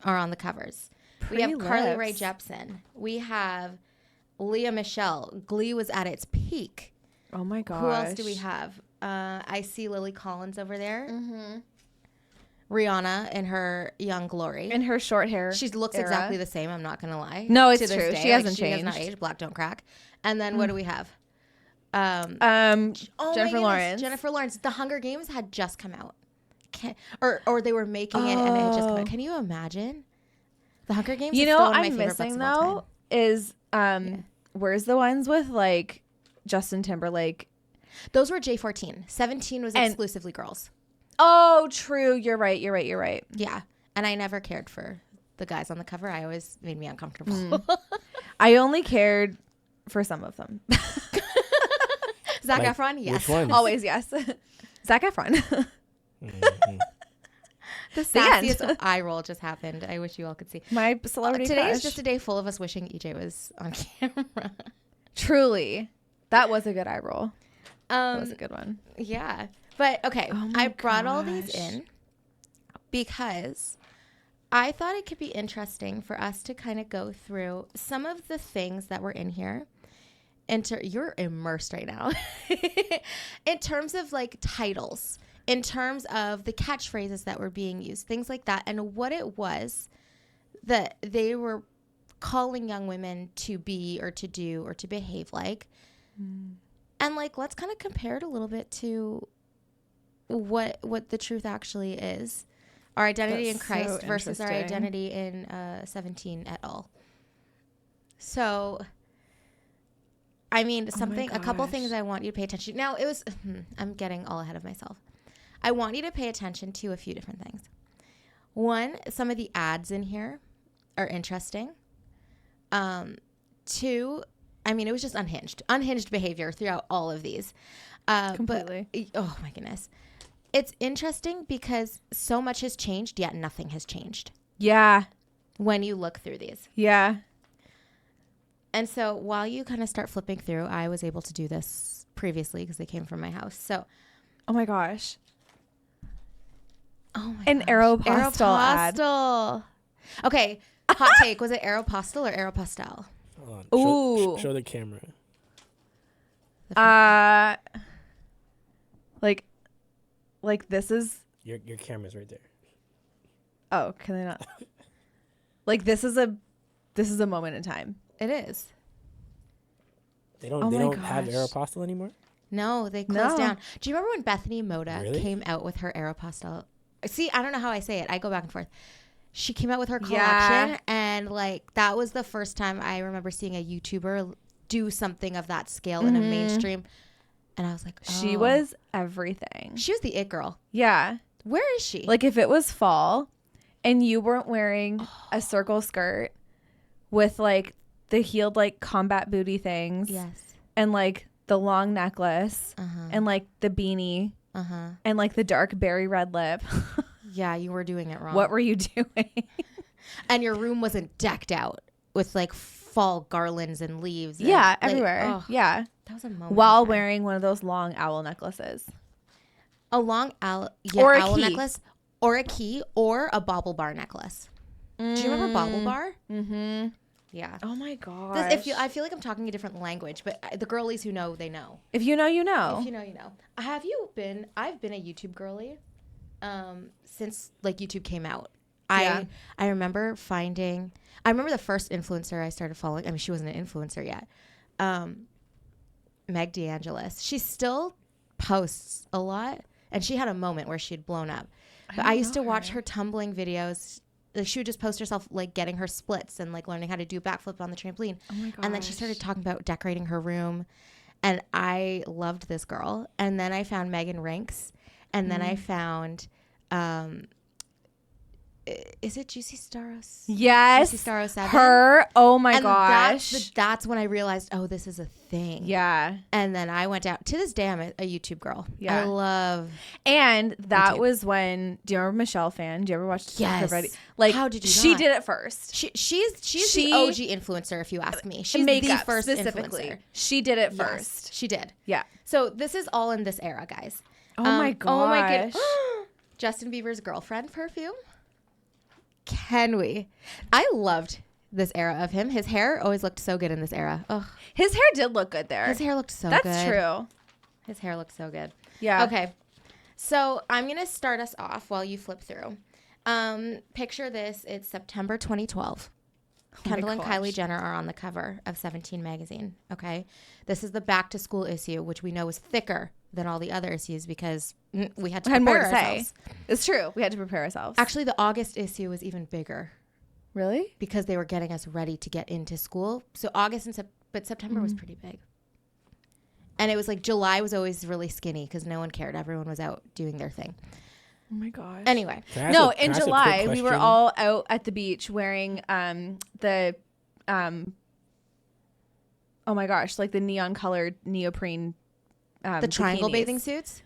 are on the covers. We have Carly Rae Jepsen. We have Leah Michele. Glee was at its peak. Oh my gosh. Who else do we have? I see Lily Collins over there. Rihanna in her young glory. In her short hair. She looks era. exactly the same. I'm not going to lie. No, it's to this true. day. She hasn't She has not changed. aged. Black don't crack. And then what do we have? Jennifer Jennifer Lawrence. Jennifer Lawrence. The Hunger Games had just come out. Or they were making it and it had just come out. Can you imagine? The Hunger Games You is know still what one of my I'm favorite missing books of all though is where's the ones with like Justin Timberlake? Those were J14. 17 was exclusively girls. Oh, true. You're right. Yeah. And I never cared for the guys on the cover. I always made me uncomfortable. I only cared for some of them. Zac Like, Efron? Yes. Which ones? Always, yes. Zac Efron. The The end. sassiest eye roll just happened. I wish you all could see. My celebrity Today crush. is just a day full of us wishing EJ was on camera. Truly. That was a good eye roll. That was a good one. Yeah. But okay, Oh my I brought all these gosh. in because I thought it could be interesting for us to kind of go through some of the things that were in here. You're immersed right now. In terms of like titles, in terms of the catchphrases that were being used, things like that, and what it was that they were calling young women to be or to do or to behave like. And like, let's kind of compare it a little bit to what the truth actually is. Our identity That's in Christ so versus our interesting. identity in 17 et al. So, I mean, a couple gosh. things I want you to pay attention. Now, I'm getting all ahead of myself. I want you to pay attention to a few different things. One, some of the ads in here are interesting. Two, I mean, it was just unhinged behavior throughout all of these. Completely. But, oh my goodness. It's interesting because so much has changed, yet nothing has changed Yeah. when you look through these. Yeah. And so while you kind of start flipping through, I was able to do this previously because they came from my house. So, Oh my gosh. oh my An gosh. Aeropostale ad. Aeropostale. Okay, hot take. Was it Aeropostale or Aeropostale? Hold on. Ooh. Show the camera. Like this is. Your camera's right there. Oh, can I not? Like this is a moment in time. It is. They don't Oh they my don't have gosh. Aeropostale anymore? No, they closed No. down. Do you remember when Bethany Moda Really? came out with her Aeropostale? See, I don't know how I say it. I go back and forth. She came out with her collection, Yeah. and like that was the first time I remember seeing a YouTuber do something of that scale in a mainstream. And I was like, She oh. was everything. She was the it girl. Yeah. Where is she? Like if it was fall and you weren't wearing a circle skirt with like the heeled like combat booty things yes. and like the long necklace Uh-huh. and like the beanie Uh-huh. and like the dark berry red lip. Yeah, you were doing it wrong. What were you doing? And your room wasn't decked out with like fall garlands and leaves. And, Yeah, like, everywhere. oh, Yeah. that was a moment. While in time. wearing one of those long owl necklaces. a long owl, Or a owl key. necklace, or a key, or a bauble bar necklace. Do you remember bauble bar? Mm-hmm. Yeah. Oh my gosh. I feel like I'm talking a different language, but the girlies who know, they know. If you know, you know. If you know, you know. Have you been? I've been a YouTube girly, since like YouTube came out. Yeah. I remember finding. I remember the first influencer I started following. I mean, she wasn't an influencer yet. Meg DeAngelis. She still posts a lot, and she had a moment where she had blown up. But I used to watch her tumbling videos. Like she would just post herself like getting her splits and like learning how to do a backflip on the trampoline. Oh my gosh. And then she started talking about decorating her room. And I loved this girl. And then I found Megan Rinks. And then I found is it Juicy Star? Yes. Juicy Star 07? Her. Oh my And gosh. that's when I realized, oh, this is a thing. Yeah. And then I went out. To this day, I'm a YouTube girl. Yeah. I love. And that YouTube. was when, do you remember Michelle Fan? Do you ever watch Yes. Everybody? Like, How did you she not? did it first. She's the OG influencer, if you ask me. She's Makeup, the first specifically. influencer. She did it Yes, first. she did. Yeah. So this is all in this era, guys. Oh my gosh. Oh my goodness. Justin Bieber's girlfriend perfume. Can we? I loved this era of him. His hair always looked so good in this era. Ugh. His hair did look good there. His hair looked so That's good. That's true. His hair looked so good. Yeah. Okay. So I'm going to start us off while you flip through. Picture this. It's September 2012. Kendall and Kylie Jenner are on the cover of 17 magazine. Okay. This is the back to school issue, which we know is thicker than all the other issues because we had to prepare more to ourselves. say. It's true. We had to prepare ourselves. Actually, the August issue was even bigger Really? because they were getting us ready to get into school. So August and but September was pretty big. And it was like July was always really skinny because no one cared. Everyone was out doing their thing. Oh my gosh. Anyway. No, in July we were all out at the beach wearing the oh my gosh, like the neon colored neoprene The triangle bikinis. bathing suits?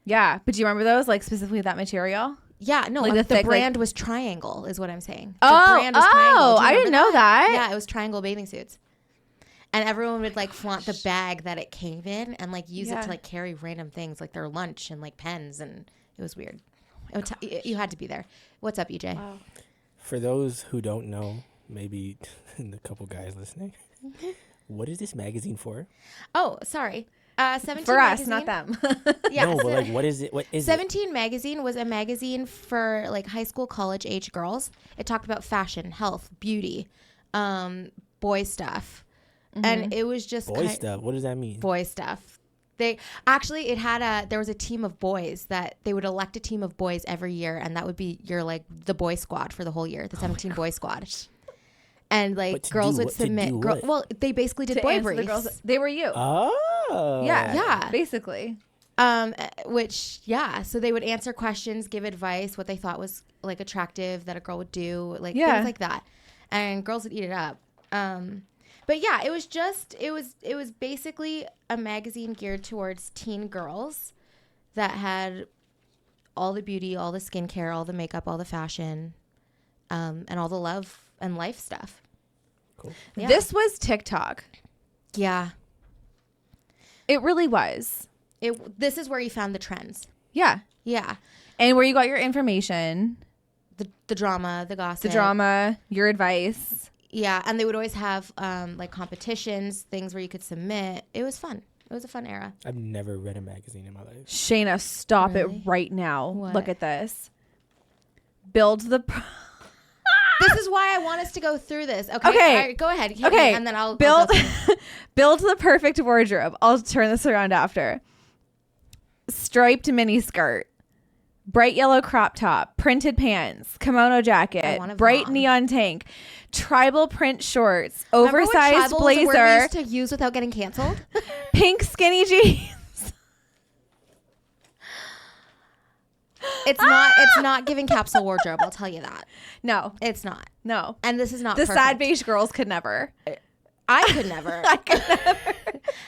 Yeah. But do you remember those? Like specifically that material? Yeah, no, Like the the thick, brand was Triangle is what I'm saying. Oh, The brand was Triangle. Do you I didn't remember know that. Yeah, it was Triangle bathing suits. And everyone would like flaunt the bag that it came in and like use it to like carry random things like their lunch and like pens, and it was weird. You had to be there. What's up, EJ? Wow. For those who don't know, maybe the couple guys listening, what is this magazine for? Oh, sorry. 17 For us, magazine. not them. Yeah, No, but like, what is it? What is 17 magazine was a magazine for like high school, college age girls. It talked about fashion, health, beauty, boy stuff. And it was just it? Boy stuff. What does that mean? Boy stuff. They actually, it had there was a team of boys that they would elect a team of boys every year, and that would be your like the boy squad for the whole year, the 17 boy squad. And like girls would submit. Well, they basically did boy briefs. The girls, they were you. Oh. Yeah. Basically. Which so they would answer questions, give advice, what they thought was like attractive that a girl would do, like things like that, and girls would eat it up. But yeah, it was basically a magazine geared towards teen girls that had all the beauty, all the skincare, all the makeup, all the fashion, and all the love and life stuff. Cool. Yeah. This was TikTok. Yeah. It really was. This is where you found the trends. Yeah. Yeah. And where you got your information. The drama, the gossip. The drama, your advice. Yeah, and they would always have like competitions, things where you could submit. It was fun. It was a fun era. I've never read a magazine in my life. Shayna, stop Really? it right now. What? Look at this. Build the... This is why I want us to go through this. Okay. Okay. All right, go ahead. Hit Okay. me, and then I'll build go through. build the perfect wardrobe. I'll turn this around after. Striped mini skirt. Bright yellow crop top, printed pants, kimono jacket, want a bright Vaughn. neon tank, tribal print shorts, Remember when oversized tribal was a word we blazer, used to use without getting canceled? pink skinny jeans. It's not giving capsule wardrobe. I'll tell you that. No, It's not. no. And this is not The perfect. sad beige girls could never. I could never. I could never.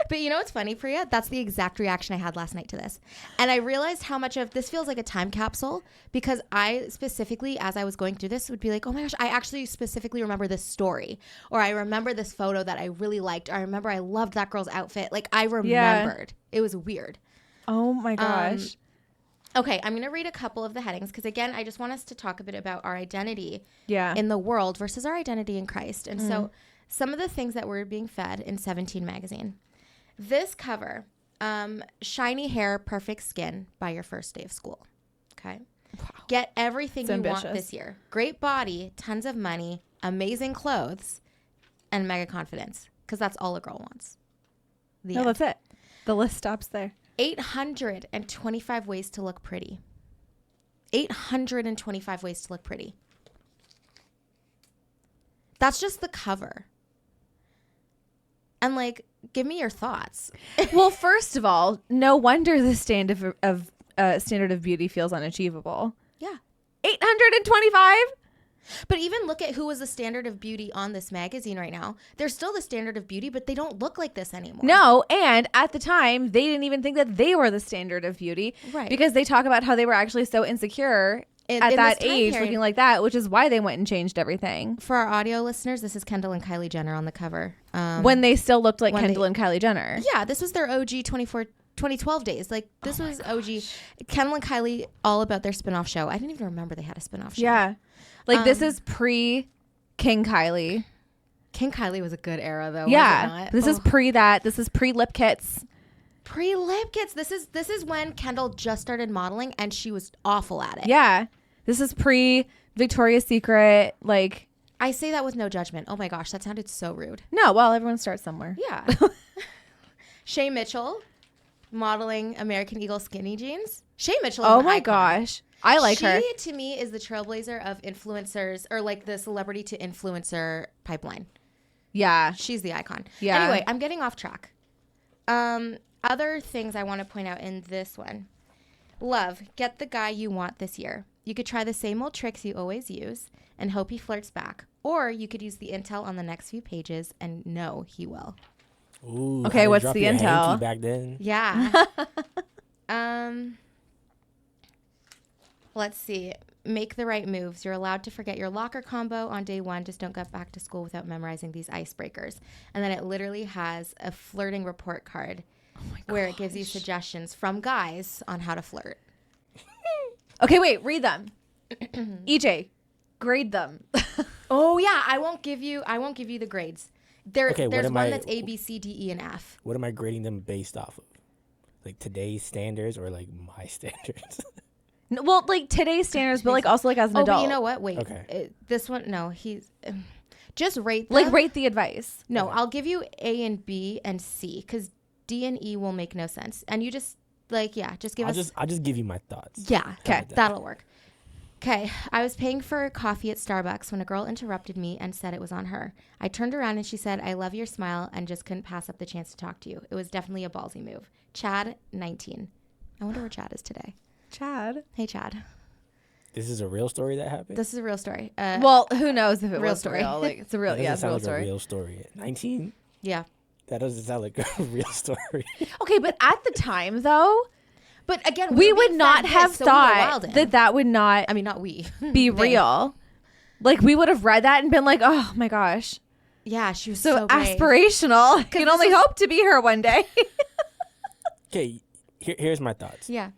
But you know what's funny, Priya? That's the exact reaction I had last night to this. And I realized how much of this feels like a time capsule because I specifically, as I was going through this, would be like, oh my gosh, I actually specifically remember this story. Or I remember this photo that I really liked. Or I remember I loved that girl's outfit. Like I remembered. It was weird. Oh my gosh. Okay, I'm going to read a couple of the headings because, again, I just want us to talk a bit about our identity Yeah. in the world versus our identity in Christ. And so some of the things that were being fed in 17 magazine. This cover, shiny hair, perfect skin by your first day of school. Okay. Wow. Get everything It's you ambitious. want this year. Great body, tons of money, amazing clothes, and mega confidence. Because that's all a girl wants. The No, end. that's it. The list stops there. 825 ways to look pretty. 825 ways to look pretty. That's just the cover. And like, give me your thoughts. Well, first of all, no wonder the standard of beauty feels unachievable. Yeah. 825? But even look at who was the standard of beauty on this magazine right now. They're still the standard of beauty, but they don't look like this anymore. No, and at the time, they didn't even think that they were the standard of beauty. Right. Because they talk about how they were actually so insecure at that age looking like that, which is why they went and changed everything. For our audio listeners, this is Kendall and Kylie Jenner on the cover. When they still looked like Kendall and Kylie Jenner. Yeah, this was their OG 2012 days. Like, this was OG. Kendall and Kylie, all about their spinoff show. I didn't even remember they had a spinoff show. Yeah. Like, this is pre-King Kylie. King Kylie was a good era, though. Yeah. Was it not? This is pre that. This is pre-lip kits. Pre-lip kits. This is when Kendall just started modeling, and she was awful at it. Yeah. This is pre-Victoria's Secret. Like, I say that with no judgment. Oh, my gosh. That sounded so rude. no, well, everyone starts somewhere. Yeah. Shay Mitchell modeling American Eagle skinny jeans. Shay Mitchell is Oh, an my icon. gosh. I like her. She, to me, is the trailblazer of influencers, or like the celebrity to influencer pipeline. Yeah. She's the icon. Yeah. Anyway, I'm getting off track. Other things I want to point out in this one. Love, get the guy you want this year. You could try the same old tricks you always use and hope he flirts back. Or you could use the intel on the next few pages and know he will. Ooh, Okay, how to what's drop the your intel? hanky back then? Yeah. Let's see. Make the right moves. You're allowed to forget your locker combo on day one. Just don't get back to school without memorizing these icebreakers. And then it literally has a flirting report card where it gives you suggestions from guys on how to flirt. Okay, wait. Read them. EJ, grade them. Oh yeah, I won't give you the grades. Okay, there's one that's A, B, C, D, E, and F. What am I grading them based off of? Like today's standards or like my standards? Well, like today's standards, but like also like as an Oh, adult. but you know what? Wait. Okay. This one, no, he's just rate them. Like rate the advice. No, Okay. I'll give you A and B and C because D and E will make no sense. And you just just give us. I'll just give you my thoughts. Yeah. How Okay. about that? That'll work. Okay. I was paying for coffee at Starbucks when a girl interrupted me and said it was on her. I turned around and she said, "I love your smile," and just couldn't pass up the chance to talk to you. It was definitely a ballsy move. Chad, 19. I wonder where Chad is today. Chad. Hey, Chad. This is a real story that happened? This is a real story. Well, who knows if it real was story. real? Like it's a real, That yeah, doesn't it's a sound real like story. a real story. 19? Yeah. That doesn't sound like a real story. Okay, but at the time though, But again, we we're would being not fed have this, so we were thought wild in. that would not I mean, not we. be They. real. Like we would have read that and been like, oh my gosh, Yeah, she was so so brave. aspirational. You can this only is- hope to be her one day. Okay, here's my thoughts. Yeah.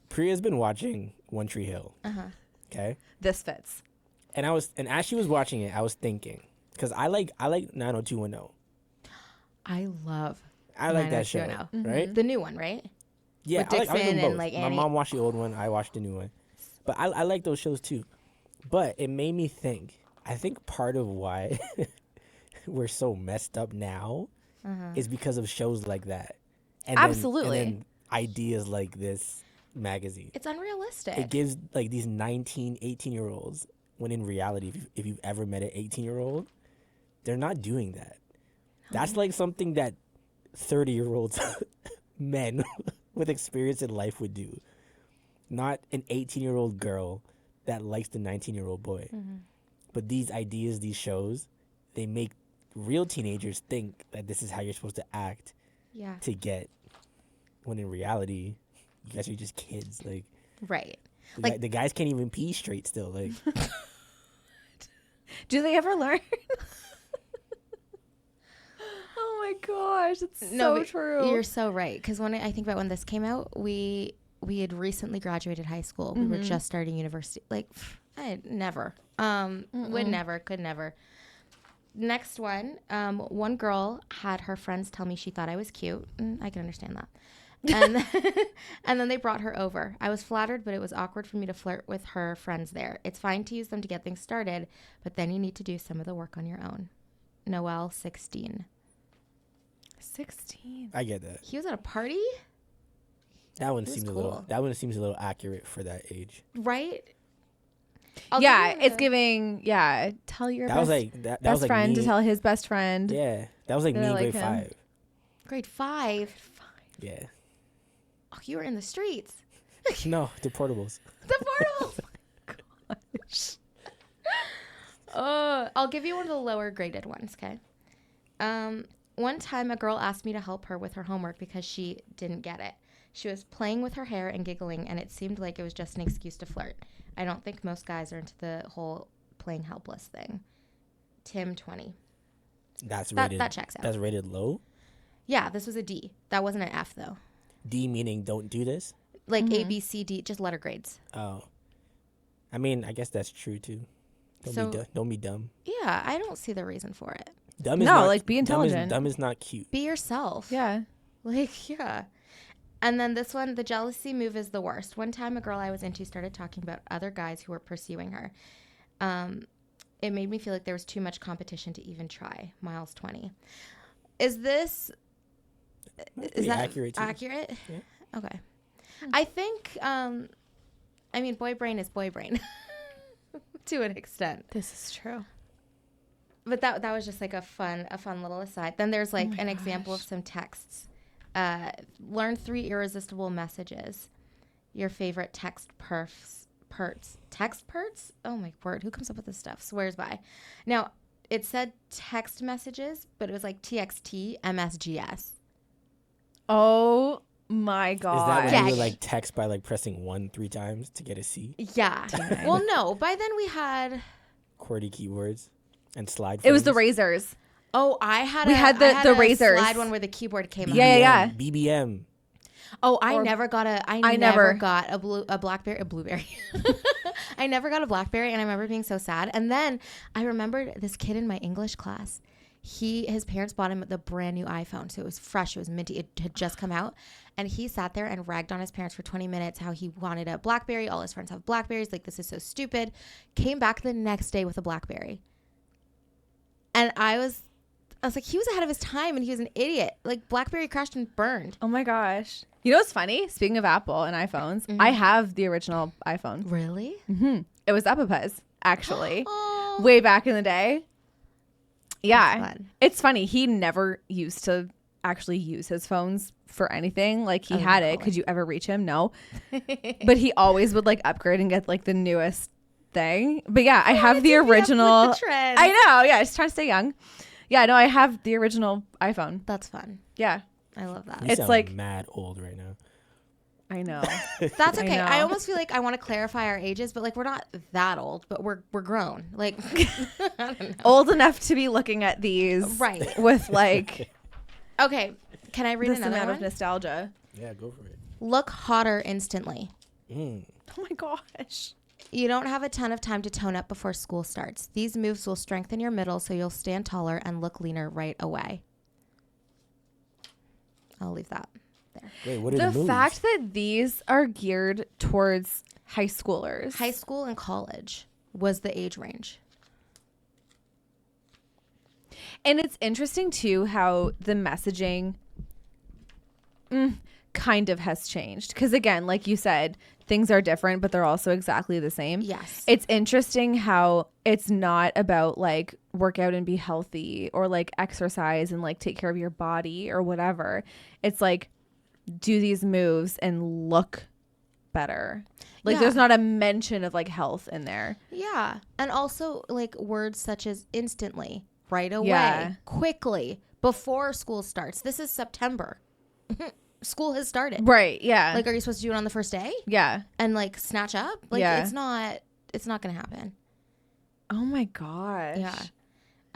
Priya's been watching One Tree Hill. Okay? This fits. And as she was watching it, I was thinking, because I like 90210. I love I like that show, 90210. right? the new one, right? Yeah, With I like Dixon them and, both. like, My Annie. mom watched the old one. I watched the new one. But I like those shows too. But it made me think. I think part of why we're so messed up now is because of shows like that. And Absolutely. Then ideas like this magazine. It's unrealistic. It gives like these 19, 18-year-olds, when in reality, if you've ever met an 18-year-old, they're not doing that. That's like something that 30-year-olds men with experience in life would do. Not an 18-year-old girl that likes the 19-year-old boy. But these ideas, these shows, they make real teenagers think that this is how you're supposed to act yeah. to get, when in reality, you guys are just kids. Like, Right. the guys can't even pee straight still. Like, Do they ever learn? Oh my gosh, it's so but true. You're so right. Because when I think about when this came out, we had recently graduated high school. We were just starting university. Like, I never. Would never. Could never. Next one. One girl had her friends tell me she thought I was cute. I can understand that. And and then they brought her over. I was flattered, but it was awkward for me to flirt with her friends there. It's fine to use them to get things started, but then you need to do some of the work on your own. Noelle, 16. 16. I get that. He was at a party, That one It was seems cool. a little. That one seems a little accurate for that age. right? Yeah, it's giving. Yeah, tell your That best, was like that. That best was like friend me. to tell his best friend. Yeah, that was like That me I in like grade him. 5. grade 5. Yeah. Oh, you were in the streets. No, the portables. The portables. I'll give you one of the lower graded ones, okay? One time a girl asked me to help her with her homework because she didn't get it. She was playing with her hair and giggling, and it seemed like it was just an excuse to flirt. I don't think most guys are into the whole playing helpless thing. Tim, 20. That's rated. That checks out. That's rated low? Yeah, this was a D. That wasn't an F, though. D meaning don't do this? Like A, B, C, D, just letter grades. Oh. I mean, I guess that's true, too. Don't be dumb. Yeah, I don't see the reason for it. Dumb is not, be intelligent. Dumb is not cute. Be yourself. Yeah. Like, yeah. And then this one, the jealousy move is the worst. One time a girl I was into started talking about other guys who were pursuing her. It made me feel like there was too much competition to even try. Miles, 20. Is that accurate? Accurate? Yeah. Okay. I think, boy brain is boy brain to an extent. This is true. But that was just like a fun little aside. Then there's like an example of some texts. Learn 3 irresistible messages. Your favorite text perts. Text perts? Oh my word. Who comes up with this stuff? Swears by. Now, it said text messages, but it was like TXT, MSGS. Oh my God. Is that when Yeah. you would like text by like pressing 1 3 times to get a C? Yeah. Well, no. By then we had... QWERTY keywords and slide It was the phones. razors. Oh, We had the a razors. slide one where the keyboard came up. Yeah. BBM. Oh, I Or- never got a Blackberry, a Blueberry. I never got a Blackberry, and I remember being so sad. And then I remembered this kid in my English class. His parents bought him the brand new iPhone, so it was fresh, it was minty, it had just come out, and he sat there and ragged on his parents for 20 minutes how he wanted a Blackberry. All his friends have Blackberries, like this is so stupid. Came back the next day with a Blackberry, and I was like, he was ahead of his time, and he was an idiot. Like Blackberry crashed and burned. Oh my gosh. You know what's funny? Speaking of Apple and iPhones, I have the original iPhone. Really? It was Epipa's, actually, Oh, way back in the day. Yeah. that's fun. It's funny. He never used to actually use his phones for anything. Like, he had it. Could you ever reach him? No. But he always would like upgrade and get like the newest thing. But yeah, I have the original. With the trends. I know. Yeah. Just trying to stay young. Yeah. No, I have the original iPhone. That's fun. Yeah. I love that. You It's sound like- mad old right now. I know. That's okay. I know. almost feel like I want to clarify our ages, but like we're not that old, but we're grown. Like I don't know. Old enough to be looking at these. Right. With like Okay, can I read this another amount one? of nostalgia. Yeah, go for it. Look hotter instantly. Oh my gosh. You don't have a ton of time to tone up before school starts. These moves will strengthen your middle so you'll stand taller and look leaner right away. I'll leave that there. Wait, what are The the moves? fact that these are geared towards high schoolers. High school and college was the age range. And it's interesting too how the messaging kind of has changed. Because again, like you said, things are different, but they're also exactly the same. Yes. It's interesting how it's not about like work out and be healthy or like exercise and like take care of your body or whatever. It's like do these moves and look better. Like Yeah. there's not a mention of like health in there. Yeah. And also like words such as instantly, right away, Yeah. quickly, before school starts. This is September. School has started. Right. Yeah. Like, are you supposed to do it on the first day yeah. and like snatch up? Like, Yeah. it's not going to happen. Oh my gosh.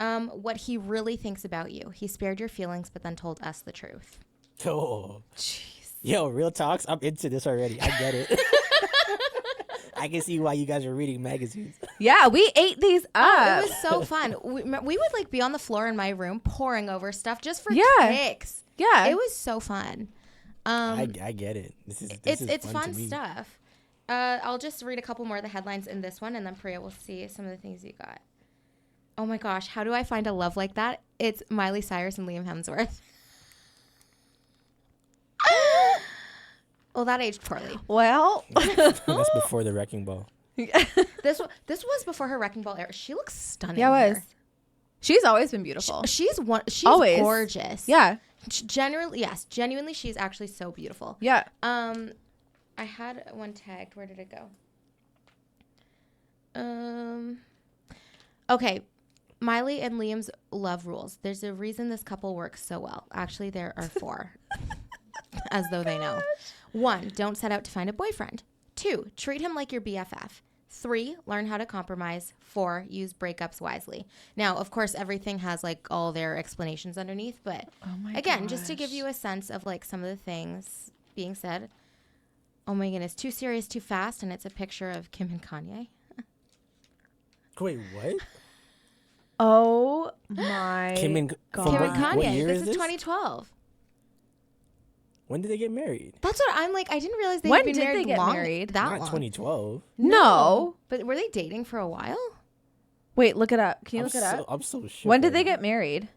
Yeah. What he really thinks about you. He spared your feelings, but then told us the truth. Oh, Jeez. yo, real talks. I'm into this already. I get it. I can see why you guys are reading magazines. Yeah, we ate these up. It was so fun. We would like be on the floor in my room pouring over stuff just for Yeah. kicks. Yeah. It was so fun. I get it. This is It's fun fun to me. stuff. I'll just read a couple more of the headlines in this one, and then Priya will see some of the things you got. Oh my gosh, how do I find a love like that? It's Miley Cyrus and Liam Hemsworth. Well, that aged poorly. Well, That's before the wrecking ball. This was before her Wrecking Ball era. She looks stunning. yeah, it was. here. She's always been beautiful. She's Always. gorgeous. Yeah. Genuinely, she's actually so beautiful. Yeah. I had one tagged. Where did it go? Okay. Miley and Liam's love rules. There's a reason this couple works so well. Actually, there are 4. As though they know. 1, don't set out to find a boyfriend. 2, treat him like your BFF. 3, learn how to compromise. 4, use breakups wisely. Now, of course, everything has like all their explanations underneath, but again, just to give you a sense of like some of the things being said. Oh my goodness, too serious, too fast, and it's a picture of Kim and Kanye. Wait, what? Oh my Kim and God. Kim and what Kanye. year This is is this? 2012. When did they get married? That's what I'm like. I didn't realize When they'd been did married they get long, married? that Not long. 2012. No. But were they dating for a while? Wait, look it up. Can you look it up? I'm so shook. When did right they now. get married?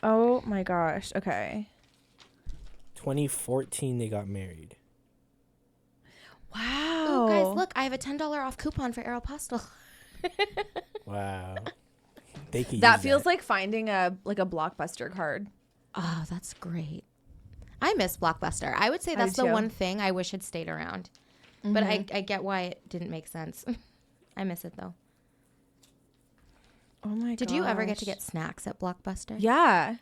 Oh my gosh. Okay. 2014 they got married. Wow. Oh, guys, look. I have a $10 off coupon for Aeropostale. Wow. They could That use feels like finding a Blockbuster card. Oh, that's great. I miss Blockbuster. I would say I that's do the too. one thing I wish had stayed around. But I get why it didn't make sense. I miss it, though. Oh my god. Did you ever get to get snacks at Blockbuster? Yeah.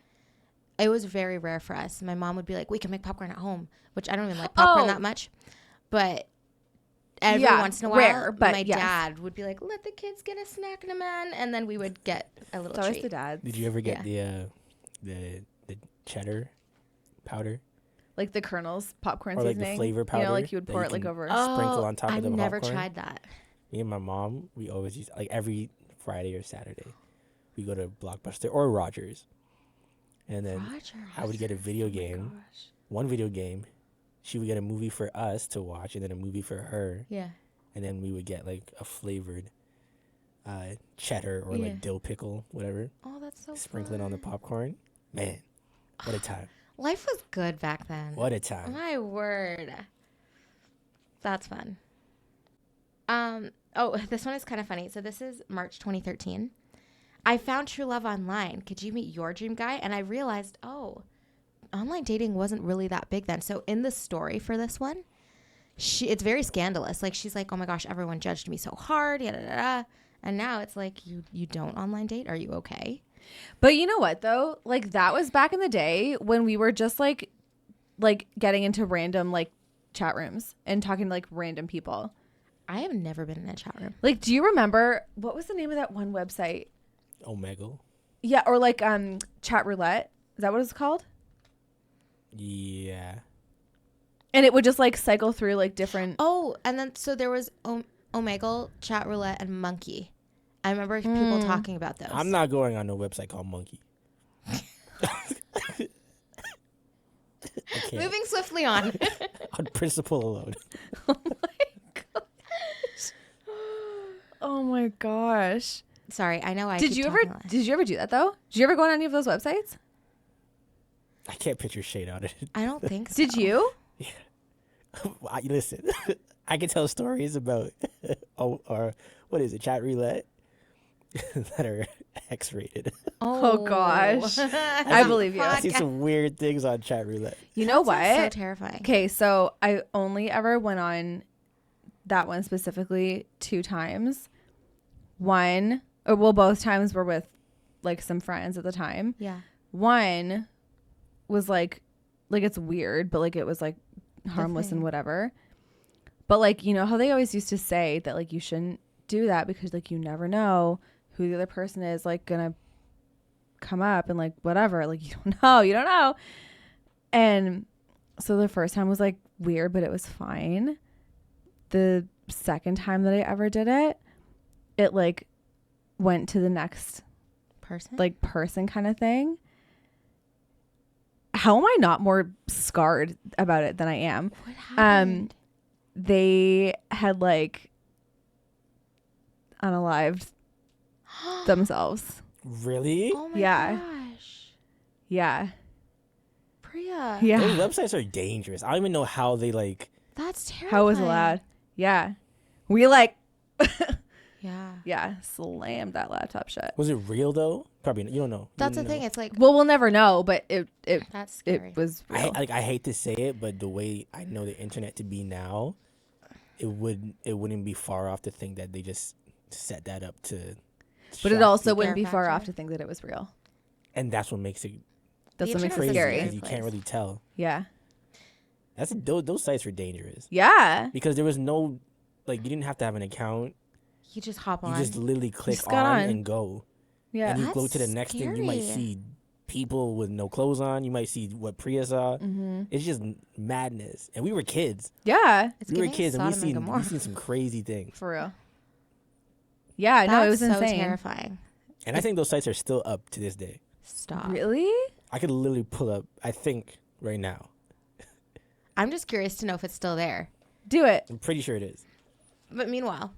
It was very rare for us. My mom would be like, we can make popcorn at home, which I don't even like popcorn that much. But every once in a while, rare, but my yes. dad would be like, let the kids get a snack in a man. And then we would get a little It's always treat. the dads. Did you ever get the cheddar powder? Like the Colonel's popcorn Or like seasoning? the flavor You powder know, like you would that pour you it like can- over. Sprinkle on top of I've the never popcorn? tried that. Me and my mom, we always use like every Friday or Saturday, we go to Blockbuster or Rogers, and then I would get a video game, one video game. She would get a movie for us to watch, and then a movie for her. Yeah. And then we would get like a flavored cheddar or Yeah. like dill pickle, whatever. Oh, that's so Sprinkle it fun. on the popcorn. Man, what a time! Life was good back then. What a time! My word. That's fun. Oh, this one is kind of funny. So this is March 2013. I found true love online. Could you meet your dream guy? And I realized, oh, online dating wasn't really that big then. So in the story for this one, it's very scandalous. Like she's like, oh my gosh, everyone judged me so hard. Yada, yada, yada. And now it's like, you don't online date? Are you okay? But you know what though? Like that was back in the day when we were just like getting into random like chat rooms and talking to like random people. I have never been in a chat room. Like, do you remember what was the name of that one website? Omegle. Yeah, or like Chat Roulette. Is that what it's called? Yeah. And it would just like cycle through like different. Oh, and then so there was Omegle, Chat Roulette, and Monkey. I remember people talking about those. I'm not going on no website called Monkey. I can't. Moving swiftly on. On principle alone. Oh my gosh. Sorry, I know I Did keep you ever talking a lot. did you ever do that though? Did you ever go on any of those websites? I can't picture Shade on it. I don't think so. Did you? Listen, I can tell stories about, or what is it, chat roulette that are X-rated. Oh, gosh. I believe you. I see some weird things on chat roulette. You know what? That's so terrifying. Okay, so I only ever went on that one specifically 2 times. One, or well, both times were with like some friends at the time. Yeah. One was like it's weird, but like it was like harmless and whatever. But like, you know how they always used to say that like you shouldn't do that because like you never know who the other person is like gonna come up and like whatever. Like you don't know. And so the first time was like weird, but it was fine. The second time that I ever did it, it like went to the next person kind of thing. How am I not more scarred about it than I am? What happened? They had like unalived themselves. Really? Oh my Yeah. gosh. Yeah. Priya. Yeah. Those websites are dangerous. I don't even know how they like. That's terrifying. How it was allowed. Yeah. We like Yeah. slammed that laptop shut. Was it real though? Probably you don't know. That's You the don't thing. know. It's like, Well, we'll never know, but it that's scary. it was real. I hate to say it, but the way I know the internet to be now, it wouldn't be far off to think that they just set that up to. But it shock also you. wouldn't be Scare far off factor. to think that it was real. And that's what makes it That's what makes it internet is scary. weird. because you can't really tell. Yeah. Those sites were dangerous Yeah. because there was no, like, you didn't have to have an account. You just hop You on. just literally click just got on on. and go. Yeah. And you go That's to the next thing, you might scary. see people with no clothes on. You might see what Priya saw. Mm-hmm. It's just madness. And we were kids. Yeah. It's We were giving kids and Sodom and we Gomorrah. seen some crazy things. For real. Yeah, no, it was That's so insane. terrifying. And I think those sites are still up to this day. Stop. Really? I could literally pull up, I think, right now. I'm just curious to know if it's still there. Do it. I'm pretty sure it is. But meanwhile,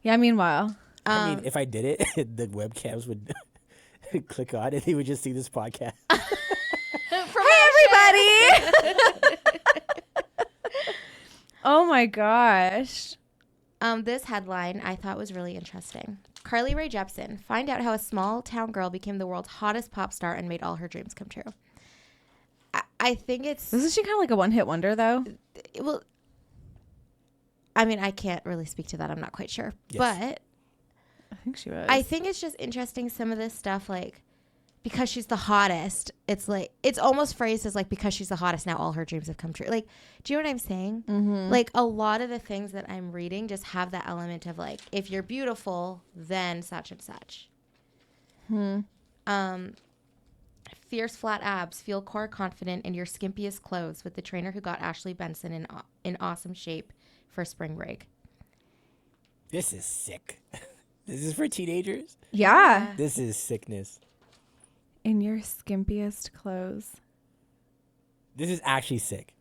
Yeah, meanwhile. I mean, if I did it, the webcams would click on and they would just see this podcast. Hey, everybody. Oh, my gosh. this headline I thought was really interesting. Carly Rae Jepsen, find out how a small town girl became the world's hottest pop star and made all her dreams come true. I think it's Isn't she kind of like a one-hit wonder, though? well. I mean, I can't really speak to that. I'm not quite sure, Yes. but I think she was. I think it's just interesting. Some of this stuff, like because she's the hottest, it's like it's almost phrased as like because she's the hottest, now all her dreams have come true. Like, do you know what I'm saying? Mm-hmm. Like a lot of the things that I'm reading just have that element of like, if you're beautiful, then such and such. Fierce flat abs, feel core confident in your skimpiest clothes with the trainer who got Ashley Benson in awesome shape for spring break. This is sick. This is for teenagers. Yeah. This is sickness. In your skimpiest clothes. This is actually sick.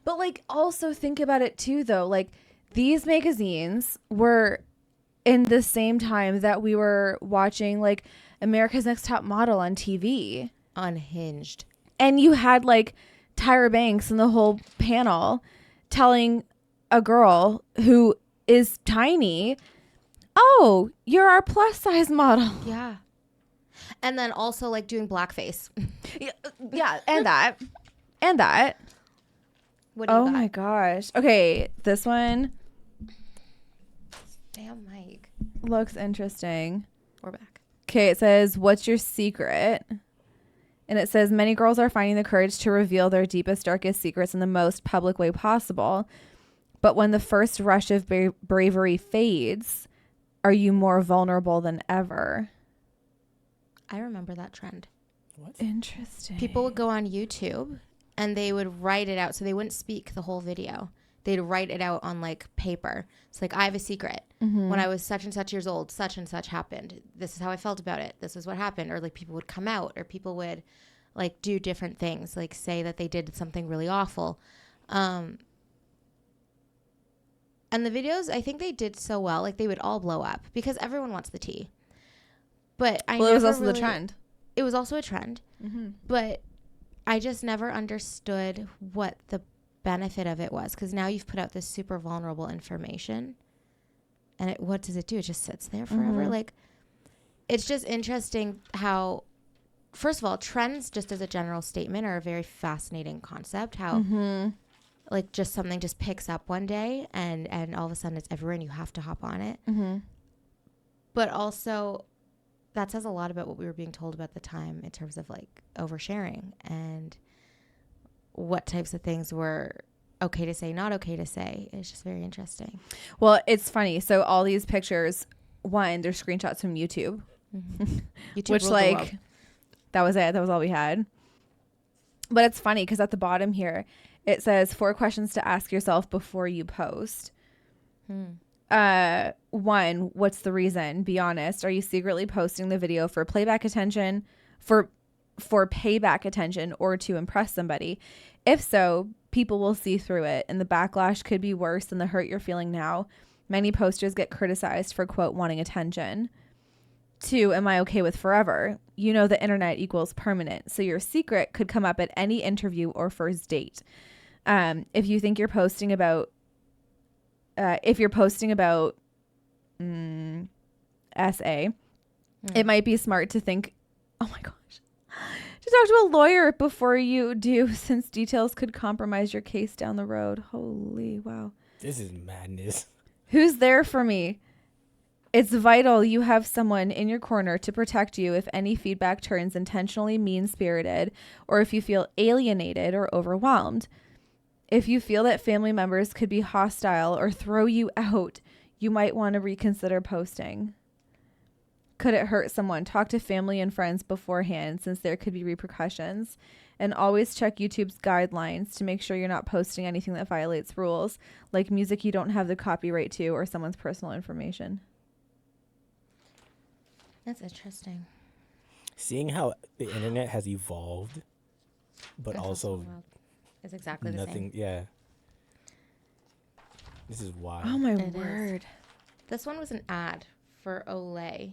But, like, also think about it, too, though. Like, these magazines were in the same time that we were watching, like, America's Next Top Model on TV. Unhinged. And you had, like, Tyra Banks and the whole panel telling a girl who is tiny, oh, you're our plus size model. Yeah. And then also like doing blackface. Yeah, and that. And that. What do you Oh got? my gosh. Okay, this one Damn, Mike. looks interesting. We're back. Okay, it says, what's your secret? And it says, many girls are finding the courage to reveal their deepest, darkest secrets in the most public way possible. But when the first rush of bravery fades, are you more vulnerable than ever? I remember that trend. What? Interesting. People would go on YouTube and they would write it out. So they wouldn't speak the whole video. They'd write it out on like paper. It's like, I have a secret. Mm-hmm. When I was such and such years old, such and such happened. This is how I felt about it. This is what happened. Or like people would come out or people would like do different things, like say that they did something really awful. And the videos, I think they did so well. Like they would all blow up because everyone wants the tea. But Well, it was also the trend. It was also a trend. Mm-hmm. But I just never understood what the benefit of it was, because now you've put out this super vulnerable information and what does it do? It just sits there forever. Mm-hmm. Like, it's just interesting how, first of all, trends just as a general statement are a very fascinating concept. How Mm-hmm. like just something just picks up one day and all of a sudden it's everywhere and you have to hop on it. Mm-hmm. But also that says a lot about what we were being told about the time in terms of like oversharing and what types of things were okay to say, not okay to say. It's just very interesting. Well, it's funny. So all these pictures, one, they're screenshots from YouTube, YouTube which ruled the world. like that was it. That was all we had. But it's funny because at the bottom here, it says 4 questions to ask yourself before you post. One, what's the reason? Be honest. Are you secretly posting the video for playback attention, for payback attention, or to impress somebody? If so, people will see through it, and the backlash could be worse than the hurt you're feeling now. Many posters get criticized for, quote, wanting attention. 2, am I okay with forever? You know the internet equals permanent, so your secret could come up at any interview or first date. If you think you're posting about SA, it might be smart to think, oh my gosh, to talk to a lawyer before you do, since details could compromise your case down the road. Holy wow. This is madness. Who's there for me? It's vital you have someone in your corner to protect you if any feedback turns intentionally mean-spirited or if you feel alienated or overwhelmed. If you feel that family members could be hostile or throw you out, you might want to reconsider posting. Could it hurt someone? Talk to family and friends beforehand since there could be repercussions. And always check YouTube's guidelines to make sure you're not posting anything that violates rules, like music you don't have the copyright to or someone's personal information. That's interesting. Seeing how the internet has evolved, but That's also it's exactly the nothing. same. Yeah. This is wild. Oh my It word. This one was an ad for Olay.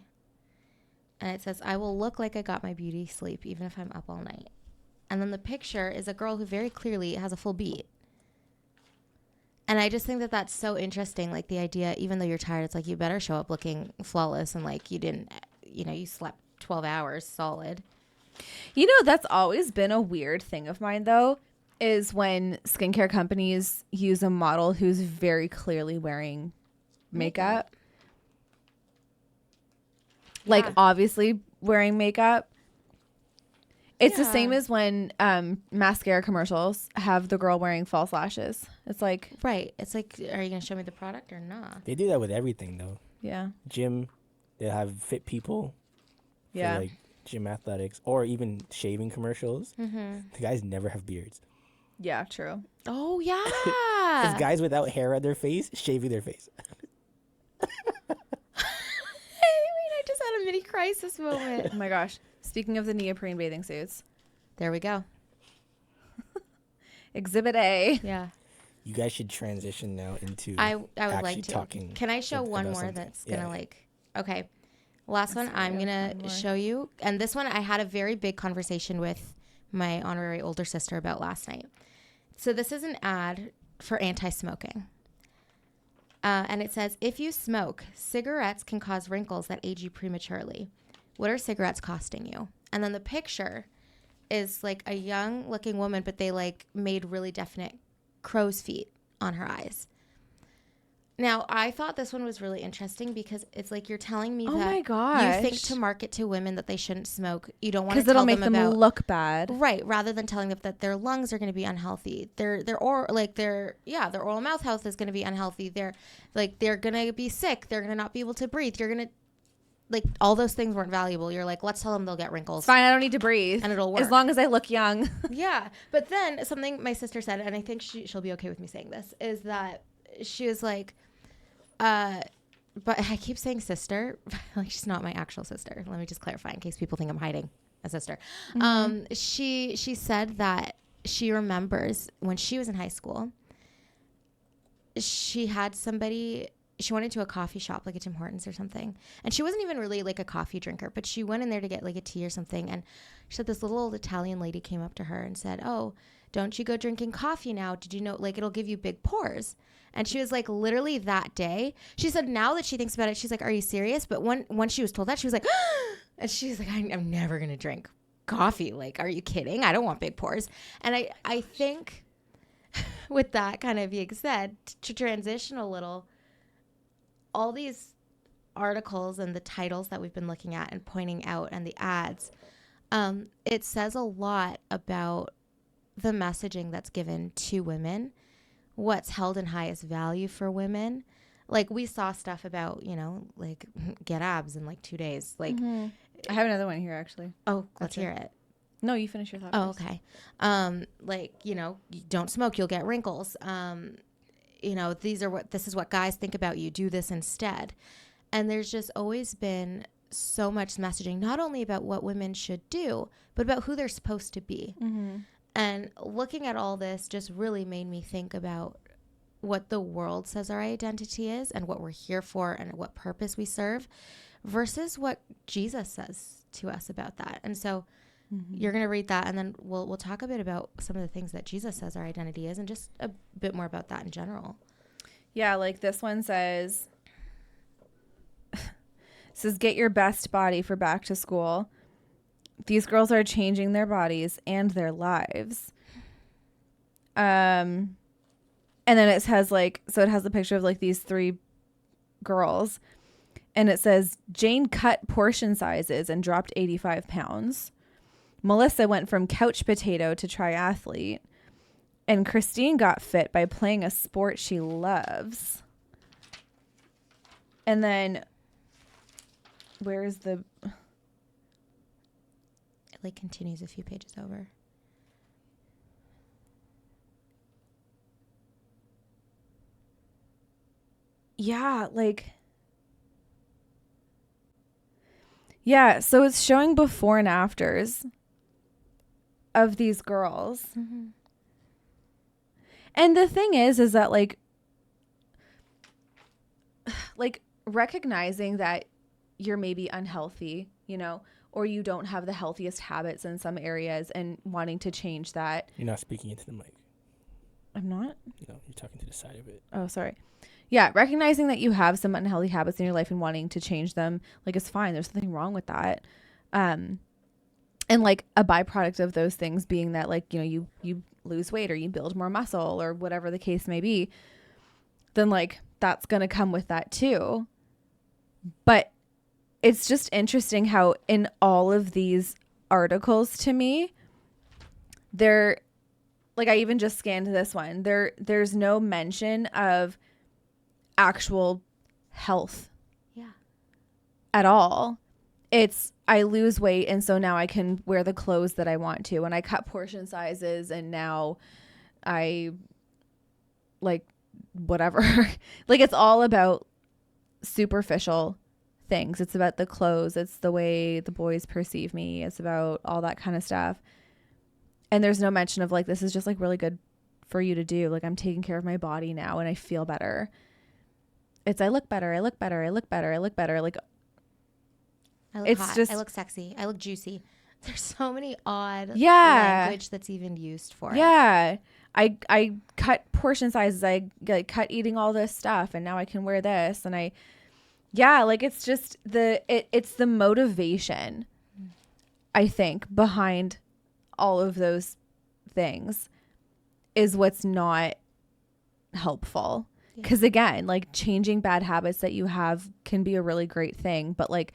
And it says, I will look like I got my beauty sleep even if I'm up all night. And then the picture is a girl who very clearly has a full beat. And I just think that that's so interesting. Like the idea, even though you're tired, it's like you better show up looking flawless and like you didn't, you slept 12 hours solid. You know, that's always been a weird thing of mine, though, is when skincare companies use a model who's very clearly wearing makeup. Like, Yeah. obviously wearing makeup. It's the Yeah. same as when mascara commercials have the girl wearing false lashes. It's like, Right. It's like, are you going to show me the product or not? They do that with everything, though. yeah. Gym, they have fit people Yeah. for like gym athletics, or even shaving commercials. Mm-hmm. The guys never have beards. Yeah, true. Oh, yeah. It's guys without hair on their face shaving their face. I just had a mini crisis moment. Oh my gosh. Speaking of the neoprene bathing suits, There we go. Exhibit A. Yeah. You guys should transition now into I would actually like to. talking. Can I show one about more something. that's going to Yeah. okay. Last one I'm we going have one to more. show you. And this one I had a very big conversation with my honorary older sister about last night. So this is an ad for anti-smoking. And it says, if you smoke, cigarettes can cause wrinkles that age you prematurely. What are cigarettes costing you? And then the picture is like a young looking woman, but they like made really definite crow's feet on her eyes. Now, I thought this one was really interesting because it's like you're telling me Oh that my gosh. you think to market to women that they shouldn't smoke. You don't want to Because it'll tell make them them about look bad. right, rather than telling them that their lungs are going to be unhealthy. Their oral mouth health is going to be unhealthy. They're going to be sick. They're going to not be able to breathe. You're going to like all those things weren't valuable. You're like, let's tell them they'll get wrinkles. It's fine. I don't need to breathe. And it'll work. As long as I look young. Yeah. But then something my sister said, and I think she'll be okay with me saying this, is that she was like, but I keep saying sister, like she's not my actual sister. Let me just clarify in case people think I'm hiding a sister. She said that she remembers when she was in high school, she went into a coffee shop, like a Tim Hortons or something. And she wasn't even really like a coffee drinker, but she went in there to get like a tea or something. And she said this little old Italian lady came up to her and said, oh, don't you go drinking coffee now? Did you know, like, it'll give you big pores? And she was like, literally that day, she said now that she thinks about it, she's like, are you serious? But when she was told that, she was like, and she's like, I'm never going to drink coffee. Like, are you kidding? I don't want big pores. And I think with that kind of being said, to transition a little, all these articles and the titles that we've been looking at and pointing out and the ads, it says a lot about the messaging that's given to women, what's held in highest value for women. Like we saw stuff about, like get abs in like 2 days. Like, I have another one here, actually. oh, let's That's hear it. No, you finish your thought. Oh, first. okay. Like, you don't smoke, you'll get wrinkles. This is what guys think about you. Do this instead. And there's just always been so much messaging, not only about what women should do, but about who they're supposed to be. Mm-hmm. And looking at all this just really made me think about what the world says our identity is and what we're here for and what purpose we serve versus what Jesus says to us about that. And so you're going to read that, and then we'll talk a bit about some of the things that Jesus says our identity is and just a bit more about that in general. Yeah, like this one says, get your best body for back to school. These girls are changing their bodies and their lives. And then it has it has the picture of like these 3 girls. And it says, Jane cut portion sizes and dropped 85 pounds. Melissa went from couch potato to triathlete. And Christine got fit by playing a sport she loves. And then, where's the... It like continues a few pages over. Yeah, like... Yeah, so it's showing before and afters of these girls. Mm-hmm. And the thing is that like recognizing that you're maybe unhealthy, you know, or you don't have the healthiest habits in some areas and wanting to change that. You're not speaking into the mic. I'm not? No, you're talking to the side of it. Oh, sorry. Yeah, recognizing that you have some unhealthy habits in your life and wanting to change them, like, it's fine. There's nothing wrong with that. And like a byproduct of those things being that, like, you know, you lose weight or you build more muscle or whatever the case may be, then like that's going to come with that too. But it's just interesting how in all of these articles, to me, they're like, I even just scanned this one. There's no mention of actual health at all. It's, I lose weight and so now I can wear the clothes that I want to, and I cut portion sizes and now I like whatever. Like, it's all about superficial things. It's about the clothes, it's the way the boys perceive me, it's about all that kind of stuff. And there's no mention of like, this is just like really good for you to do. Like, I'm taking care of my body now and I feel better. It's, I look better, I look better, I look better, I look better. Like, I look it's hot. just, I look sexy. I look juicy. There's so many odd language that's even used for it. Yeah. I cut portion sizes. I cut eating all this stuff and now I can wear this. And like, it's just it's the motivation, I think, behind all of those things is what's not helpful. Because again, like, changing bad habits that you have can be a really great thing, but like,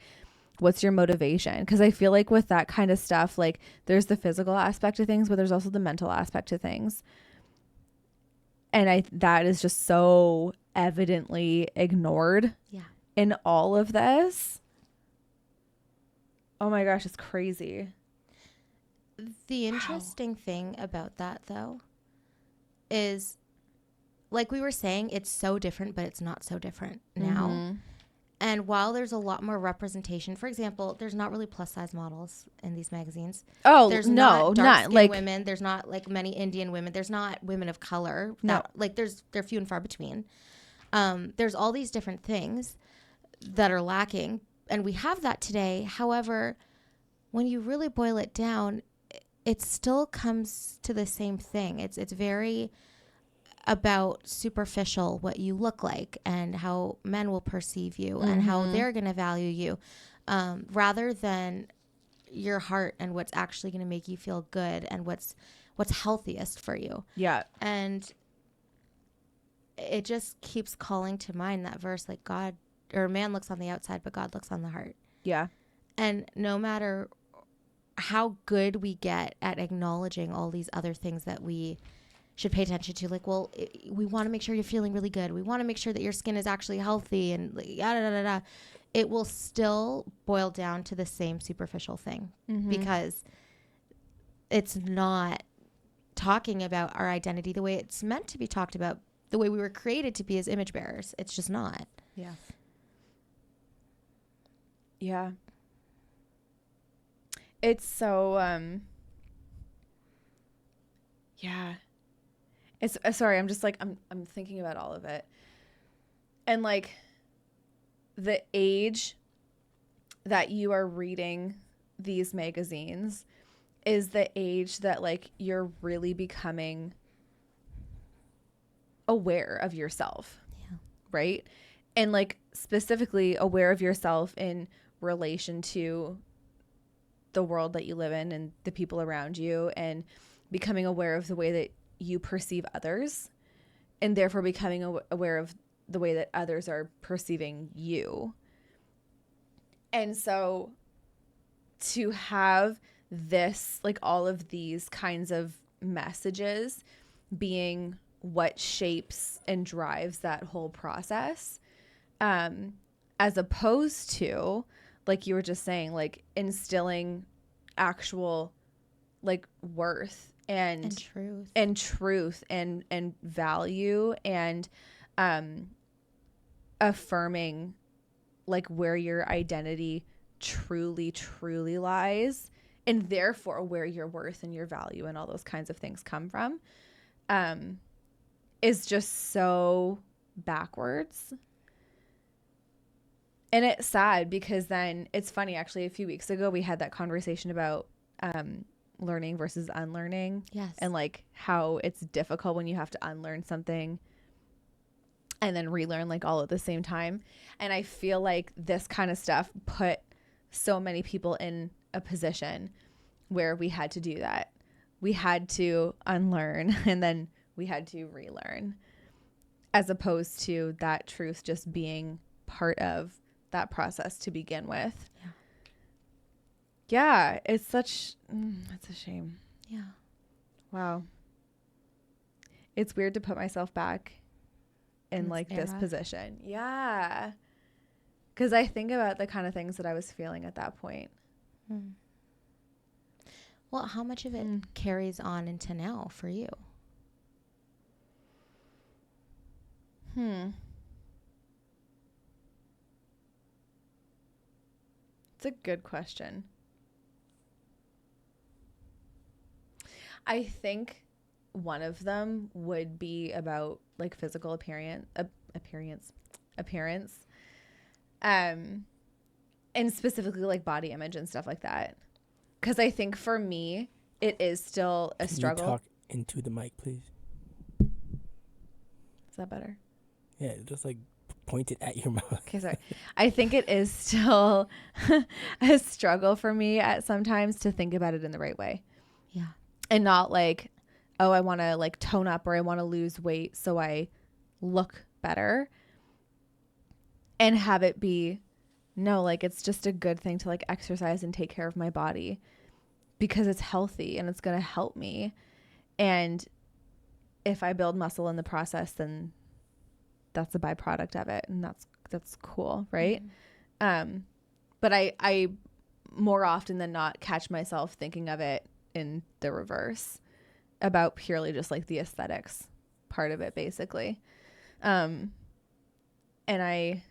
what's your motivation? Because I feel like with that kind of stuff, like, there's the physical aspect of things, but there's also the mental aspect of things. And that is just so evidently ignored in all of this. Oh my gosh, it's crazy. The interesting thing about that, though, is, like we were saying, it's so different, but it's not so different now. Mm-hmm. And while there's a lot more representation, for example, there's not really plus size models in these magazines. Oh, there's no, not like women. There's not like many Indian women. There's not women of color. No, like they're few and far between. There's all these different things that are lacking, and we have that today. However, when you really boil it down, it still comes to the same thing. It's very about superficial, what you look like and how men will perceive you and how they're going to value you, rather than your heart and what's actually going to make you feel good and what's healthiest for you. Yeah. And it just keeps calling to mind that verse, like, God or man looks on the outside, but God looks on the heart. Yeah. And no matter how good we get at acknowledging all these other things that we should pay attention to, like, well, we want to make sure you're feeling really good. We want to make sure that your skin is actually healthy and like, yada, yada, yada. It will still boil down to the same superficial thing because it's not talking about our identity the way it's meant to be talked about, the way we were created to be as image bearers. It's just not. Yeah. Yeah. It's so, yeah. It's sorry, I'm just like, I'm thinking about all of it. And like, the age that you are reading these magazines is the age that like you're really becoming aware of yourself. Yeah. Right? And like specifically aware of yourself in relation to the world that you live in and the people around you, and becoming aware of the way that you perceive others, and therefore becoming aware of the way that others are perceiving you. And so to have this, like all of these kinds of messages being what shapes and drives that whole process, as opposed to, like you were just saying, like instilling actual like worth and truth and value and affirming like where your identity truly lies, and therefore where your worth and your value and all those kinds of things come from, is just so backwards. And it's sad because then it's funny, actually, a few weeks ago we had that conversation about learning versus unlearning. Yes. And like how it's difficult when you have to unlearn something and then relearn like all at the same time. And I feel like this kind of stuff put so many people in a position where we had to do that. We had to unlearn and then we had to relearn, as opposed to that truth just being part of that process to begin with. Yeah, it's such, it's a shame. Yeah. Wow. It's weird to put myself back in like this position. Yeah. Because I think about the kind of things that I was feeling at that point. Well, how much of it carries on into now for you? It's a good question. I think one of them would be about like physical appearance, and specifically like body image and stuff like that. Because I think for me, it is still a struggle. Can you talk into the mic, please? Is that better? Yeah, just like point it at your mouth. Okay, sorry. I think it is still a struggle for me at sometimes to think about it in the right way. Yeah. And not like, oh, I want to like tone up or I want to lose weight so I look better. And have it be, no, like it's just a good thing to like exercise and take care of my body because it's healthy and it's going to help me. And if I build muscle in the process, then that's a byproduct of it. And that's cool. Right. But I more often than not catch myself thinking of it in the reverse, about purely just like the aesthetics part of it, basically. And I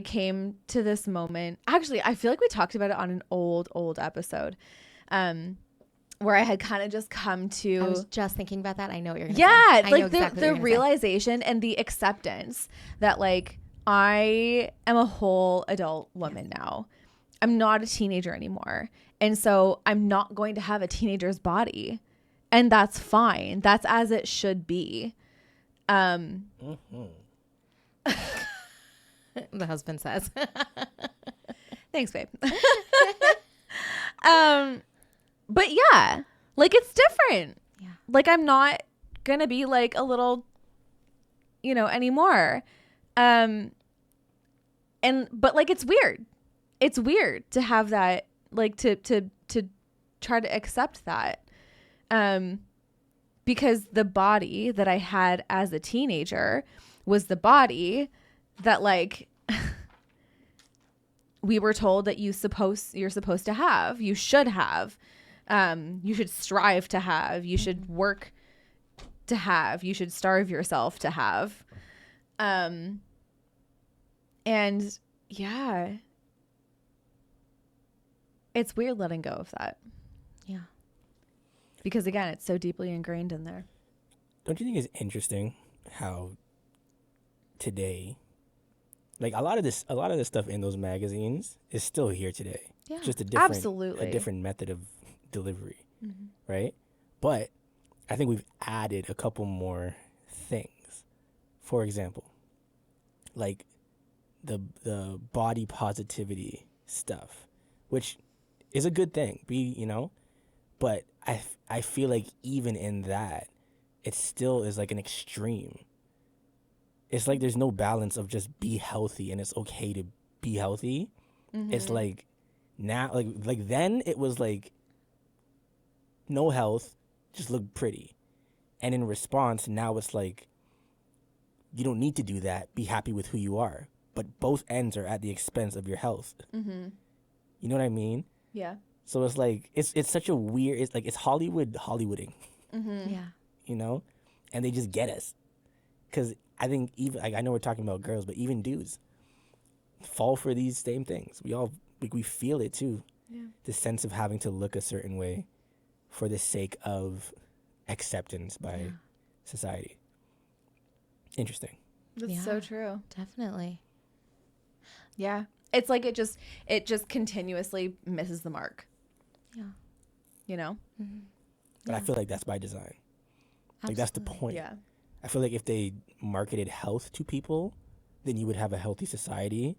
came to this moment. Actually, I feel like we talked about it on an old episode, where I had kind of just come to. I was just thinking about that. I know what you're going to say. Yeah, like exactly the realization and the acceptance that like I am a whole adult woman now. I'm not a teenager anymore. And so I'm not going to have a teenager's body. And that's fine. That's as it should be. The husband says. Thanks, babe. But yeah, like it's different. Yeah. Like I'm not going to be like a little, anymore. But like it's weird. It's weird to have that, like to try to accept that. Because the body that I had as a teenager was the body that like we were told that you're supposed to have, you should have, you should strive to have, you should work to have, you should starve yourself to have. And yeah, it's weird letting go of that. Yeah. Because again, it's so deeply ingrained in there. Don't you think it's interesting how today, like a lot of this stuff in those magazines is still here today. Yeah, just a different method of delivery, right? But I think we've added a couple more things. For example, like the body positivity stuff, which is a good thing, but I feel like even in that, it still is like an extreme. It's like there's no balance of just be healthy and it's okay to be healthy. Mm-hmm. It's like now, like then it was like no health, just look pretty. And in response, now it's like, you don't need to do that. Be happy with who you are. But both ends are at the expense of your health. Mm-hmm. You know what I mean? Yeah. So it's like, it's such a weird, it's like, it's Hollywooding, Mm-hmm. Yeah. you know? And they just get us. Because I think even, like, I know we're talking about girls, but even dudes fall for these same things. We all, we feel it too. Yeah. The sense of having to look a certain way for the sake of acceptance by society. Interesting. That's so true. Definitely. Yeah. It's like it just continuously misses the mark. Yeah. You know? Mm-hmm. But I feel like that's by design. Like, that's the point. Yeah. I feel like if they marketed health to people, then you would have a healthy society.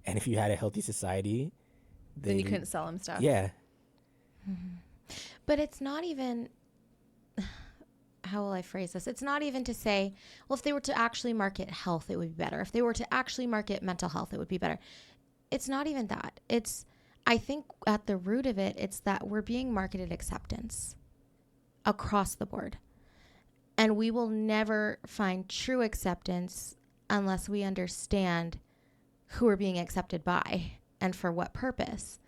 And if you had a healthy society, Then you couldn't sell them stuff. Yeah. Mm-hmm. But it's not even, how will I phrase this? It's not even to say, well, if they were to actually market health, it would be better. If they were to actually market mental health, it would be better. It's not even that. It's, I think at the root of it, it's that we're being marketed acceptance across the board. And we will never find true acceptance unless we understand who we're being accepted by and for what purpose.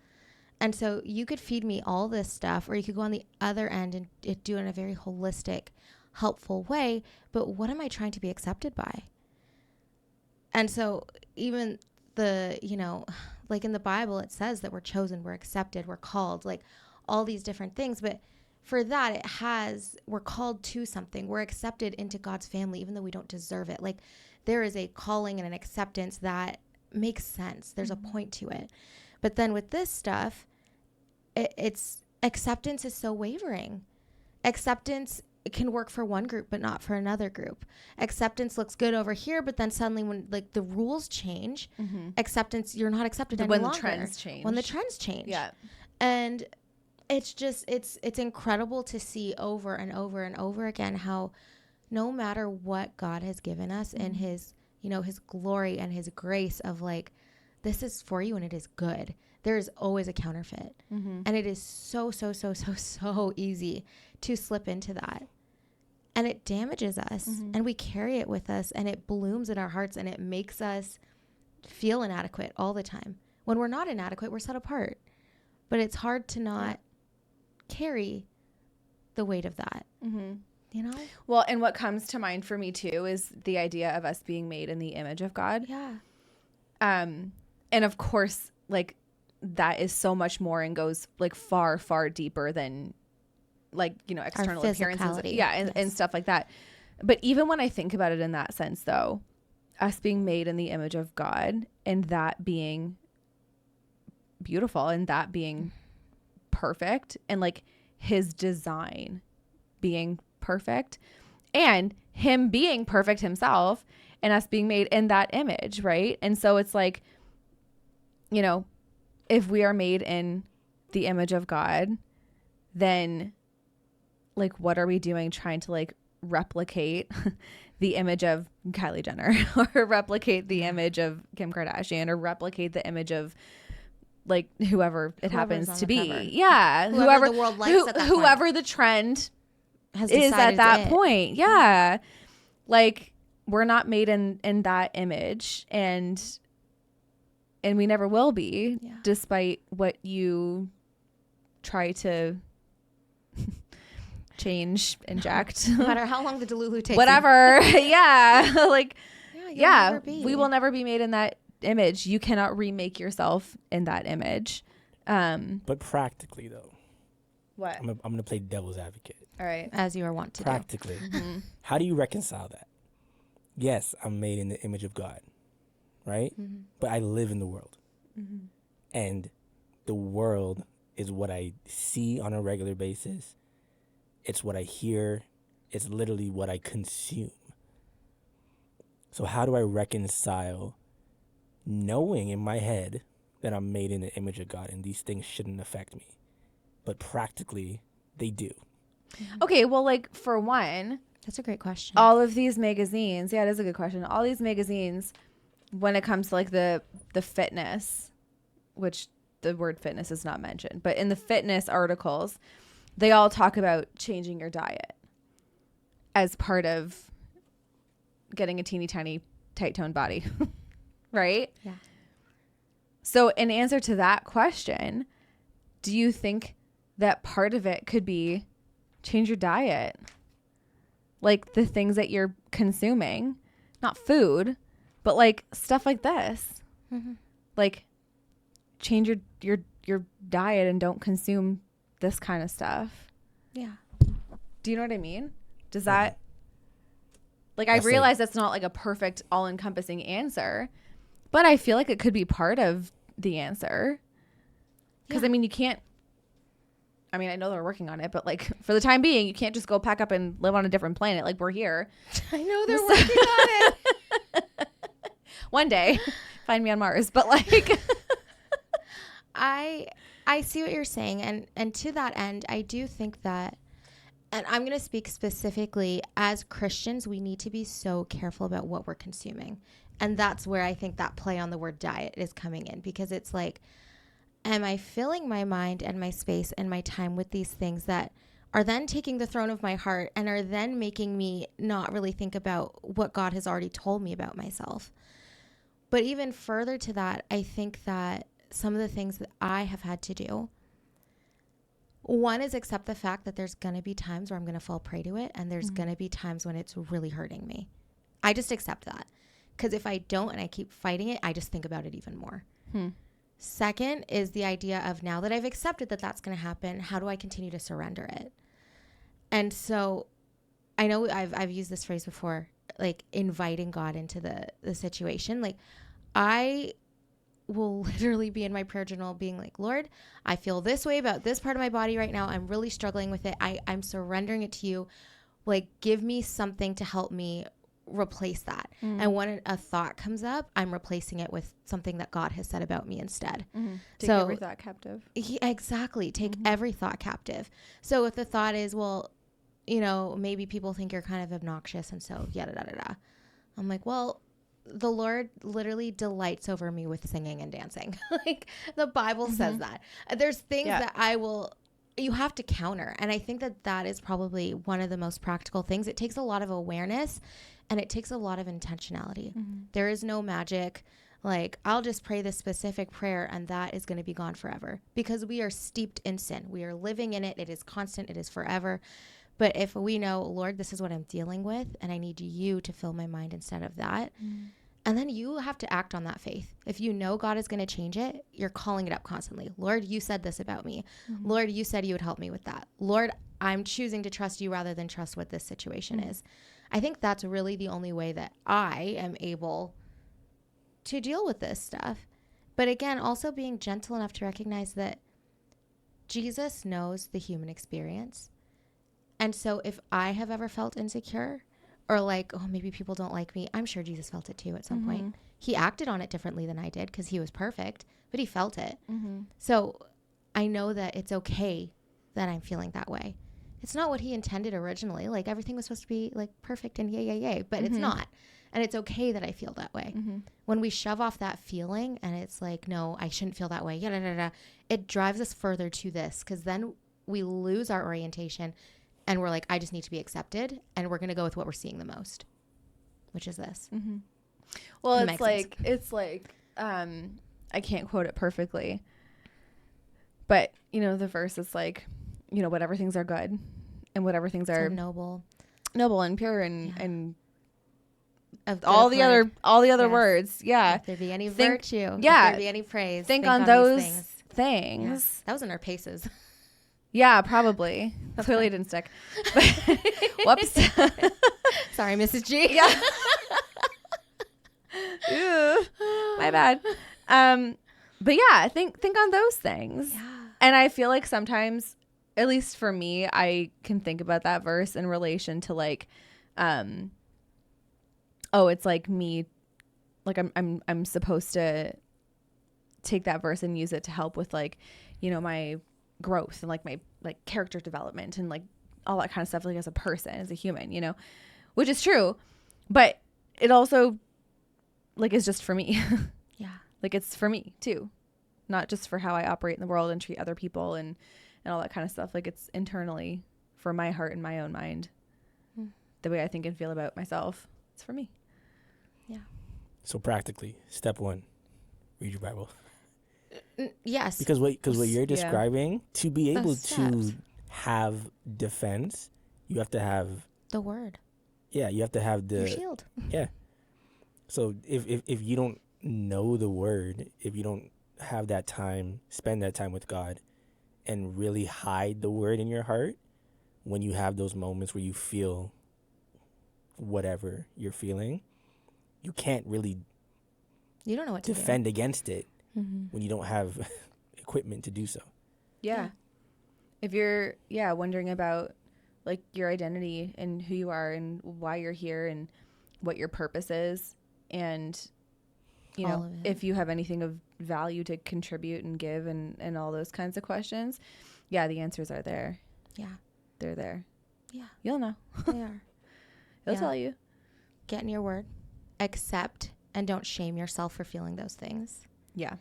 And so you could feed me all this stuff, or you could go on the other end and do it in a very holistic, helpful way. But what am I trying to be accepted by? And so even the, like in the Bible, it says that we're chosen, we're accepted, we're called, like all these different things. But for that, we're called to something. We're accepted into God's family, even though we don't deserve it. Like there is a calling and an acceptance that makes sense. There's a point to it. But then with this stuff, it's acceptance is so wavering. Acceptance can work for one group, but not for another group. Acceptance looks good over here, but then suddenly when like the rules change, acceptance, you're not accepted any longer. When the trends change. When the trends change. Yeah. And it's just, it's incredible to see over and over and over again how no matter what God has given us in his, his glory and his grace of like, this is for you and it is good. There is always a counterfeit. And it is so easy to slip into that. And it damages us and we carry it with us and it blooms in our hearts and it makes us feel inadequate all the time. When we're not inadequate, we're set apart. But it's hard to not carry the weight of that. Well, and what comes to mind for me too is the idea of us being made in the image of God. Yeah. And of course, like that is so much more and goes like far deeper than like, external appearances. Yeah. And stuff like that. But even when I think about it in that sense though, us being made in the image of God and that being beautiful and that being perfect and like his design being perfect and him being perfect himself and us being made in that image. Right. And so it's like, if we are made in the image of God, then like, what are we doing trying to like replicate the image of Kylie Jenner or replicate the image of Kim Kardashian or replicate the image of like whoever it happens to be. Cover. Yeah. Whoever the world likes at that whoever point. The trend has is at that point. Yeah. Like we're not made in that image and we never will be despite what you try to change, inject. No matter how long the Delulu takes. Whatever. Yeah. Like, we will never be made in that image. You cannot remake yourself in that image. But practically though. What? I'm going to play devil's advocate. All right. As you are wont to practically. How do you reconcile that? Yes, I'm made in the image of God, right? But I live in the world. And the world is what I see on a regular basis. It's what I hear. It's literally what I consume. So how do I reconcile knowing in my head that I'm made in the image of God and these things shouldn't affect me? But practically, they do. Okay, well, like, for one... That's a great question. All of these magazines... Yeah, it is a good question. All these magazines when it comes to like the fitness, which the word fitness is not mentioned, but in the fitness articles, they all talk about changing your diet as part of getting a teeny tiny tight toned body. Right? Yeah. So in answer to that question, do you think that part of it could be change your diet? Like the things that you're consuming, not food, but like stuff like this. Mm-hmm. Like change your diet and don't consume this kind of stuff. Yeah. Do you know what I mean? Does that, like, That's I realize that's not like a perfect all encompassing answer, but I feel like it could be part of the answer. Because, Yeah. I mean, you can't, I mean, I know they're working on it, but like for the time being, you can't just go pack up and live on a different planet. Like we're here. I know they're working on it. One day, find me on Mars. But like, I see what you're saying. And to that end, I do think that, and I'm going to speak specifically as Christians, we need to be so careful about what we're consuming. And that's where I think that play on the word diet is coming in, because it's like, am I filling my mind and my space and my time with these things that are then taking the throne of my heart and are then making me not really think about what God has already told me about myself? But even further to that, I think that some of the things that I have had to do, one is accept the fact that there's going to be times where I'm going to fall prey to it, and there's going to be times when it's really hurting me. I just accept that. Because if I don't and I keep fighting it, I just think about it even more. Second is the idea of, now that I've accepted that that's going to happen, how do I continue to surrender it? And so I know I've used this phrase before, like inviting God into the situation. Like I will literally be in my prayer journal being like, Lord, I feel this way about this part of my body right now. I'm really struggling with it. I'm surrendering it to you. Like, give me something to help me replace that. And when a thought comes up, I'm replacing it with something that God has said about me instead. take So every thought captive. exactly. Take every thought captive. So if the thought is, well, you know, maybe people think you're kind of obnoxious, and so yada, da, da, da. I'm like, well, the Lord literally delights over me with singing and dancing. Like the Bible says that. There's things that you have to counter. And I think that is probably one of the most practical things. It takes a lot of awareness and it takes a lot of intentionality. There is no magic. Like, I'll just pray this specific prayer and that is going to be gone forever, because we are steeped in sin. We are living in it. It is constant. It is forever. But if we know, Lord, this is what I'm dealing with, and I need you to fill my mind instead of that. And then you have to act on that faith. If you know God is going to change it, you're calling it up constantly. Lord, you said this about me. Lord, you said you would help me with that. Lord, I'm choosing to trust you rather than trust what this situation is. I think that's really the only way that I am able to deal with this stuff. But again, also being gentle enough to recognize that Jesus knows the human experience. And so if I have ever felt insecure or like, oh, maybe people don't like me, I'm sure Jesus felt it too at some point. He acted on it differently than I did because he was perfect, but he felt it. So I know that it's okay that I'm feeling that way. It's not what he intended originally. Like everything was supposed to be like perfect and yay, but it's not. And it's okay that I feel that way. When we shove off that feeling and it's like, no, I shouldn't feel that way, it drives us further to this, because then we lose our orientation and we're like, I just need to be accepted, and we're going to go with what we're seeing the most, which is this. Well, it's like I can't quote it perfectly, but you know, the verse is like, you know, whatever things are good and whatever things are noble and pure and of all the other yes. words. Yeah. If there be any virtue, yeah. if there be any praise, think on those things. Yeah. That was in our paces. Yeah, probably. Clearly it didn't stick. Whoops. Sorry, Mrs. G. Yeah. Ew, my bad. But yeah, think on those things. Yeah. And I feel like sometimes, at least for me, I can think about that verse in relation to like, it's like me, like I'm supposed to take that verse and use it to help with like, you know, my growth and like my like character development and like all that kind of stuff, like as a person, as a human, you know, which is true. But it also like is just for me. Yeah. Like it's for me too, not just for how I operate in the world and treat other people and all that kind of stuff. Like it's internally for my heart and my own mind. The way I think and feel about myself, it's for me. Yeah. So practically, step 1, read your Bible. Yes. Because what you're Yeah. describing, to be able steps. to have defense, you have to have, the word. you have to have Your the, shield. yeah. So if you don't know the word, if you don't have that time, spend that time with God and really hide the word in your heart, when you have those moments where you feel whatever you're feeling, you can't really You don't know what to defend against it do. when you don't have equipment to do so. Yeah. If you're, wondering about like your identity and who you are and why you're here and what your purpose is, and you All know, of it. if you have anything of value to contribute and give and all those kinds of questions, the answers are there. Yeah. They're there. Yeah. You'll know. They are. He'll Yeah. tell you. Get in your word. Accept and don't shame yourself for feeling those things. Yeah.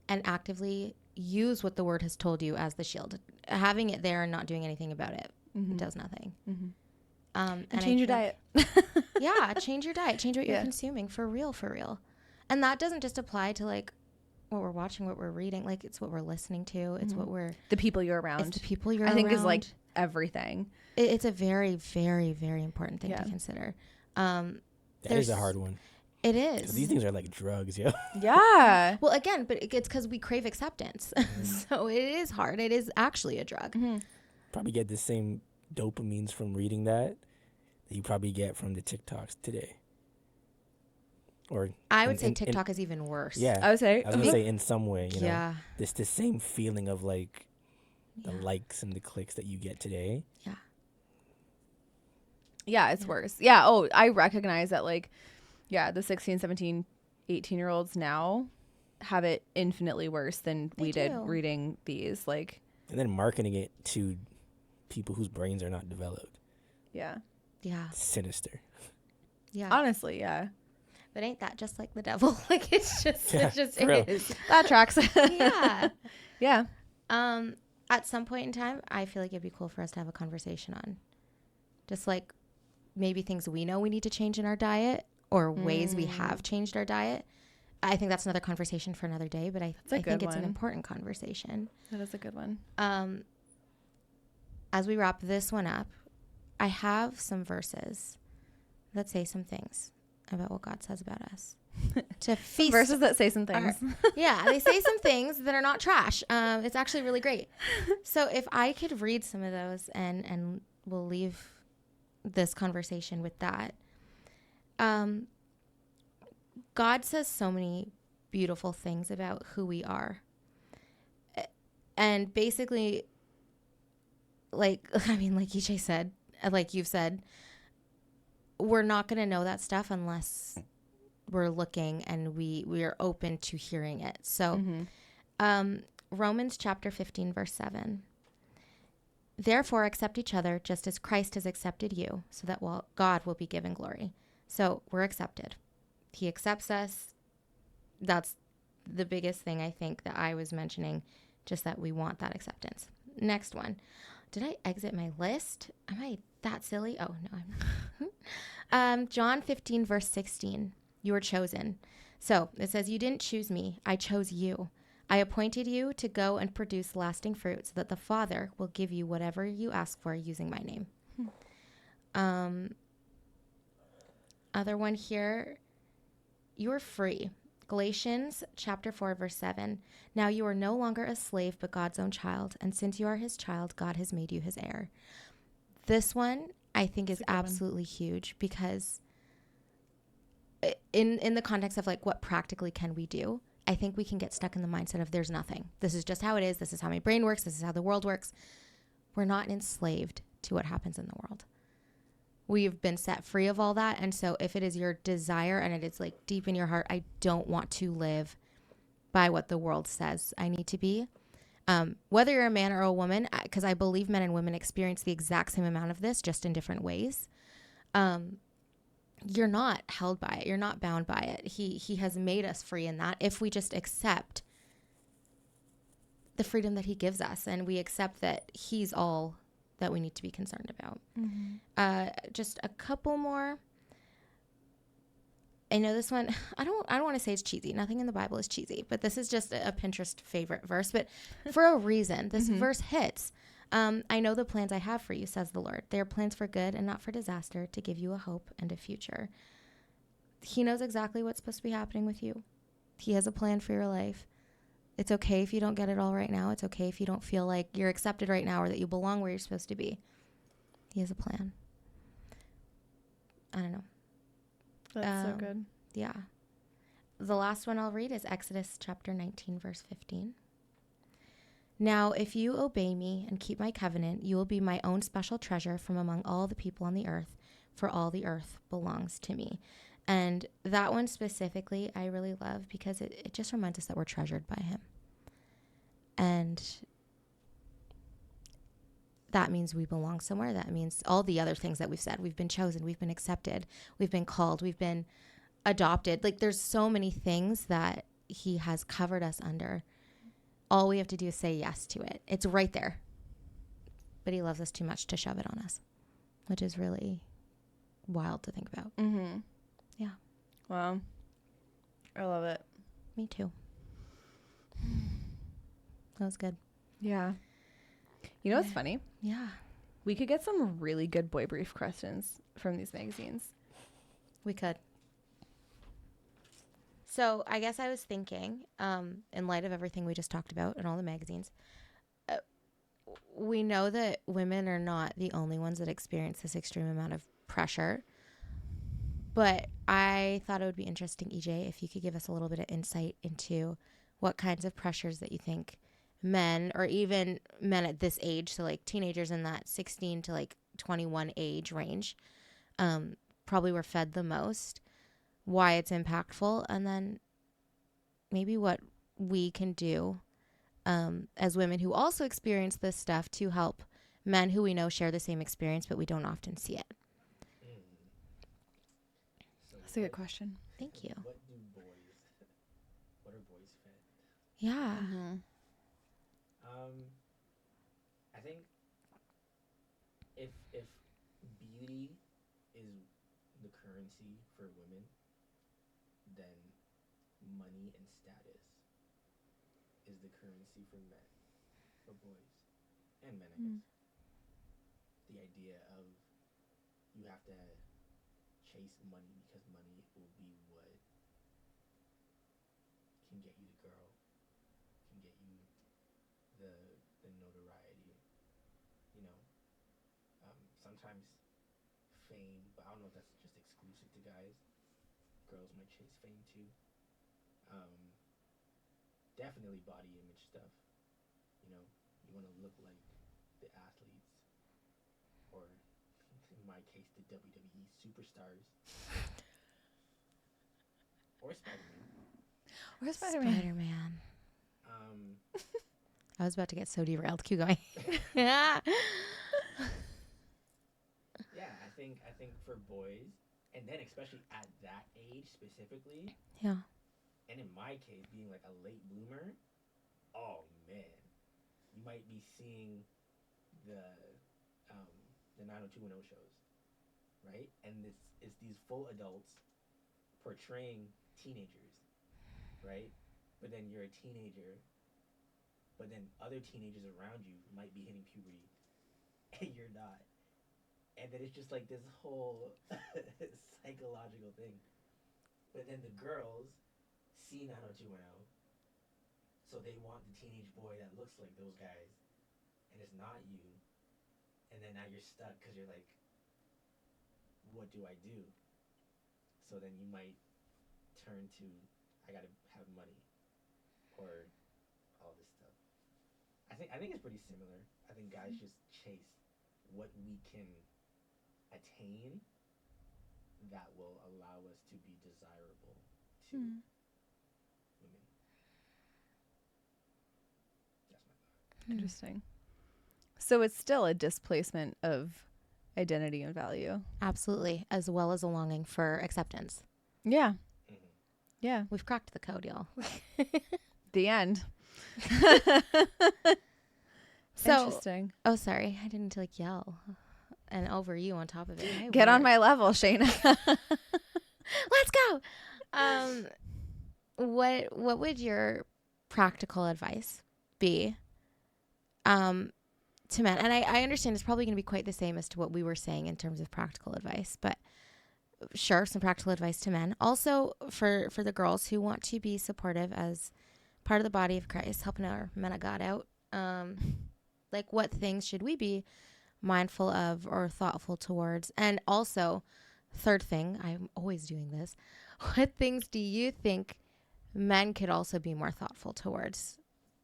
And actively use what the word has told you as the shield. Having it there and not doing anything about it does nothing. And I change your think- diet. Yeah, change your diet. Change what you're Yeah. consuming for real. And that doesn't just apply to like what we're watching, what we're reading. Like it's what we're listening to. It's what we're. The people you're around. It's the people you're I think around. is like everything. It's a very, very, very important thing Yeah. to consider. That is a hard one. It 'Cause is. these things are like drugs, yo. Yeah. Well, again, but it's because we crave acceptance. So it is hard. It is actually a drug. Probably get the same dopamines from reading that you probably get from the TikToks today. Or I would say TikTok is even worse. Yeah. I would say. I was gonna say in some way, you know, Yeah. this the same feeling of like the Yeah. likes and the clicks that you get today. Yeah. Yeah, it's worse. Yeah. Oh, I recognize that like, the 16, 17, 18-year-olds now have it infinitely worse than They we did do. reading these. Like, And then marketing it to people whose brains are not developed. yeah. Yeah. Sinister. Yeah. Honestly, yeah. But ain't that just like the devil? Like it's just, Yeah, it just for real. is. That tracks. Yeah. Yeah. At some point in time, I feel like it'd be cool for us to have a conversation on just like maybe things we know we need to change in our diet or ways we have changed our diet. I think that's another conversation for another day, but I think it's an important conversation. That is a good one. As we wrap this one up, I have some verses that say some things about what God says about us. To feast Verses that say some things. Yeah, they say some things that are not trash. It's actually really great. So if I could read some of those and we'll leave this conversation with that. God says so many beautiful things about who we are. And basically, like EJ said, like you've said, we're not going to know that stuff unless we're looking and we are open to hearing it. So Romans chapter 15, verse 7. Therefore, accept each other just as Christ has accepted you, so that God will be given glory. So we're accepted. He accepts us. That's the biggest thing I think that I was mentioning, just that we want that acceptance. Next one. Did I exit my list? Am I that silly? Oh, no, I'm not. John 15, verse 16. You were chosen. So it says, you didn't choose me. I chose you. I appointed you to go and produce lasting fruit so that the Father will give you whatever you ask for using my name. Other one here. You are free. Galatians chapter 4, verse 7. Now you are no longer a slave, but God's own child. And since you are his child, God has made you his heir. This one I think is absolutely huge because in the context of like what practically can we do, I think we can get stuck in the mindset of there's nothing. This is just how it is. This is how my brain works. This is how the world works. We're not enslaved to what happens in the world. We've been set free of all that. And so if it is your desire and it is like deep in your heart, I don't want to live by what the world says I need to be. Whether you're a man or a woman, because I believe men and women experience the exact same amount of this, just in different ways. you're not held by it. You're not bound by it. He has made us free in that if we just accept the freedom that he gives us and we accept that he's all that we need to be concerned about. Just a couple more. I know this one, I don't want to say it's cheesy. Nothing in the Bible is cheesy, but this is just a Pinterest favorite verse. But for a reason, this verse hits. I know the plans I have for you, says the Lord. They are plans for good and not for disaster, to give you a hope and a future. He knows exactly what's supposed to be happening with you. He has a plan for your life. It's okay if you don't get it all right now. It's okay if you don't feel like you're accepted right now or that you belong where you're supposed to be. He has a plan. I don't know. That's so good. Yeah. The last one I'll read is Exodus chapter 19, verse 15. Now, if you obey me and keep my covenant, you will be my own special treasure from among all the people on the earth, for all the earth belongs to me. And that one specifically, I really love because it just reminds us that we're treasured by him. And that means we belong somewhere. That means all the other things that we've said. We've been chosen. We've been accepted. We've been called. We've been adopted. Like, there's so many things that he has covered us under. All we have to do is say yes to it. It's right there. But he loves us too much to shove it on us, which is really wild to think about. Mm-hmm. Yeah. Wow. I love it. Me too. That was good. Yeah. You know what's funny? Yeah. We could get some really good boy brief questions from these magazines. We could. So I guess I was thinking, in light of everything we just talked about and all the magazines, we know that women are not the only ones that experience this extreme amount of pressure. But I thought it would be interesting, EJ, if you could give us a little bit of insight into what kinds of pressures that you think men, or even men at this age, so like teenagers in that 16 to like 21 age range, probably were fed the most, why it's impactful, and then maybe what we can do as women who also experience this stuff to help men who we know share the same experience, but we don't often see it. That's a good question. Thank you. What are boys fed? Yeah. Mm-hmm. I think if beauty is the currency for women, then money and status is the currency for men, for boys, and men, I guess. The idea of you have to chase money because money will be what can get you the girl, can get you the notoriety, you know. Sometimes fame, but I don't know if that's just exclusive to guys. Girls might chase fame too. Definitely body image stuff. You know, you want to look like the athletes, or in my case, the WWE superstars, or Spider-Man. Where's Spider-Man? I was about to get so derailed. Keep going. Yeah. Yeah, I think for boys, and then especially at that age specifically. Yeah. And in my case, being like a late bloomer, oh man, you might be seeing the 90210 shows, right? And it's these full adults portraying teenagers, right? But then you're a teenager, but then other teenagers around you might be hitting puberty, and you're not. And then it's just like this whole psychological thing. But then the girls see 90210, so they want the teenage boy that looks like those guys, and it's not you. And then now you're stuck because you're like, what do I do? So then you might turn to, I gotta have money, or all this stuff. I think it's pretty similar. I think guys just chase what we can attain that will allow us to be desirable to women. That's my thought. Interesting. So it's still a displacement of identity and value. Absolutely. As well as a longing for acceptance. Yeah. Yeah. We've cracked the code, y'all. The end. So, interesting. oh, sorry. I didn't like yell and over you on top of it. Hey, Get on weird. my level, Shaina. Let's go. What would your practical advice be to men? And I understand it's probably going to be quite the same as to what we were saying in terms of practical advice, but sure, some practical advice to men. Also for the girls who want to be supportive as part of the body of Christ, helping our men of God out. Like, what things should we be mindful of or thoughtful towards? And also, third thing, I'm always doing this. What things do you think men could also be more thoughtful towards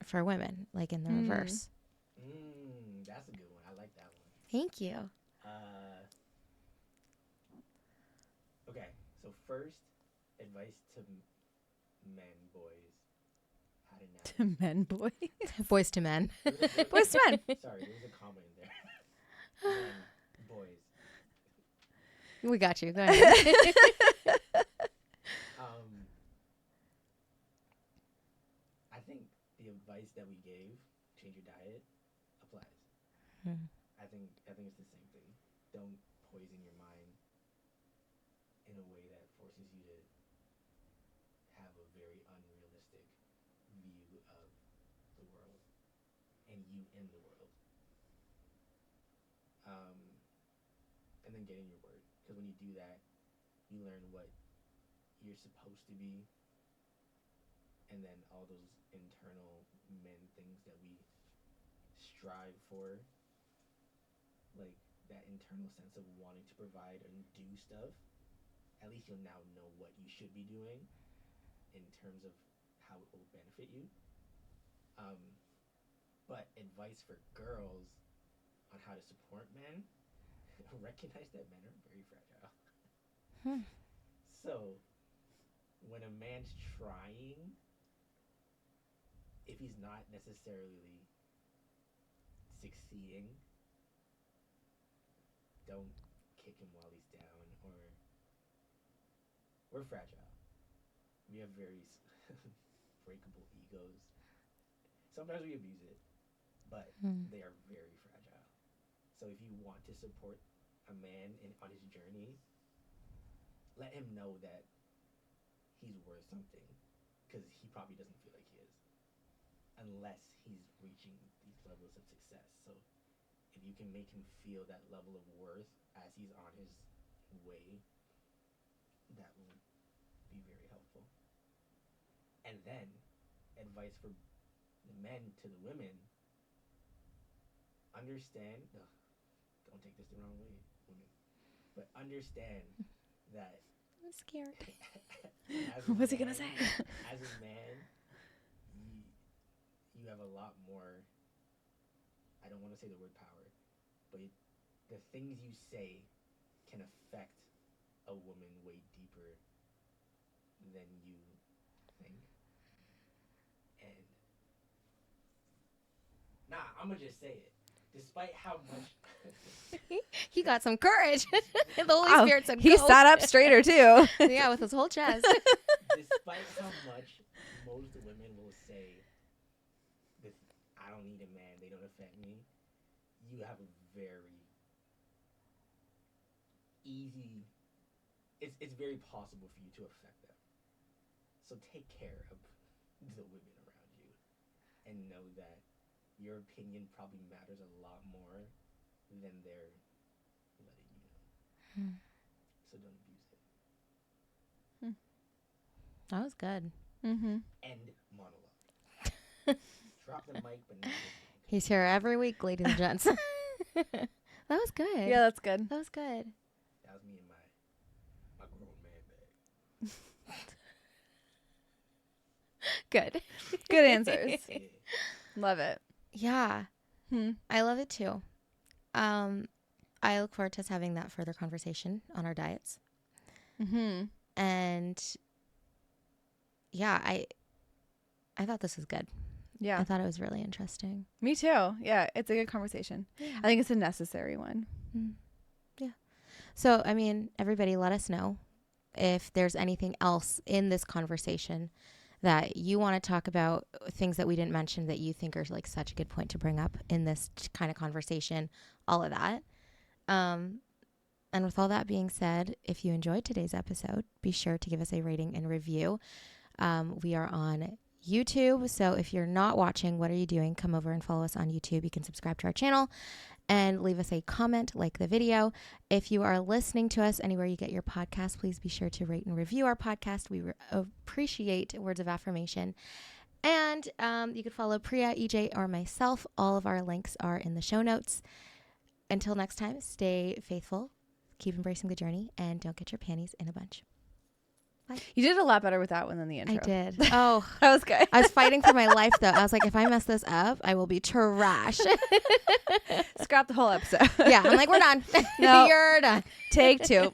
for women, like in the reverse? That's a good one. I like that one. Thank you. Okay, so first, advice to men, boys, how to navigate. To men, boys. Boys to men. Boys to men. Sorry, there's a comma in there. Men, boys. We got you. Go ahead. I think the advice that we gave, change your diet, applies. I think it's the same thing. Don't poison your mind in a way that forces you to have a very unrealistic view of the world and you in the world. And then get in your word, because when you do that, you learn what you're supposed to be, and then all those internal men things that we strive for, like that internal sense of wanting to provide and do stuff. At least you'll now know what you should be doing in terms of how it will benefit you. But advice for girls on how to support men, recognize that men are very fragile. So when a man's trying, if he's not necessarily succeeding, don't kick him while he's down, or we're fragile. We have very breakable egos. Sometimes we abuse it, but they are very fragile. So if you want to support a man on his journey, let him know that he's worth something, because he probably doesn't feel like he is, unless he's reaching these levels of success. So if you can make him feel that level of worth as he's on his way, that will be very helpful. And then advice for the men to the women: understand, don't take this the wrong way, women, but understand that I'm scared. What's he gonna say? As a man, you have a lot more, I don't want to say the word power, but the things you say can affect a woman way deeper than you think. And I'm gonna just say it. Despite how much He got some courage. The Holy Spirit said, he go. sat up straighter too. Yeah, with his whole chest. despite how much most women will say, I don't need a man, they don't affect me, you have a very easy, it's very possible for you to affect them. So take care of the women around you and know that your opinion probably matters a lot more than they're letting you know. So don't abuse it. That was good. End monologue. Drop the mic, but not He's here every week, ladies and gents. That was good. Yeah, that's good. That was good. That was me in my grown man bag. Good. Good answers. Yeah. Love it. Yeah. I love it too. I look forward to us having that further conversation on our diets. And yeah, I thought this was good. Yeah. I thought it was really interesting. Me too. Yeah, it's a good conversation. I think it's a necessary one. So, I mean, everybody let us know if there's anything else in this conversation that you want to talk about, things that we didn't mention that you think are like such a good point to bring up in this kind of conversation, all of that. And with all that being said, if you enjoyed today's episode, be sure to give us a rating and review. We are on YouTube. So if you're not watching, what are you doing? Come over and follow us on YouTube. You can subscribe to our channel and leave us a comment, like the video. If you are listening to us anywhere you get your podcast, please be sure to rate and review our podcast. We appreciate words of affirmation. And you can follow Priya, EJ, or myself. All of our links are in the show notes. Until next time, stay faithful, keep embracing the journey, and don't get your panties in a bunch. Bye. You did a lot better with that one than the intro. I did. Oh, that was good. I was fighting for my life, though. I was like, if I mess this up, I will be trash. Scrap the whole episode. Yeah, I'm like, we're done. No. You're done. Take 2.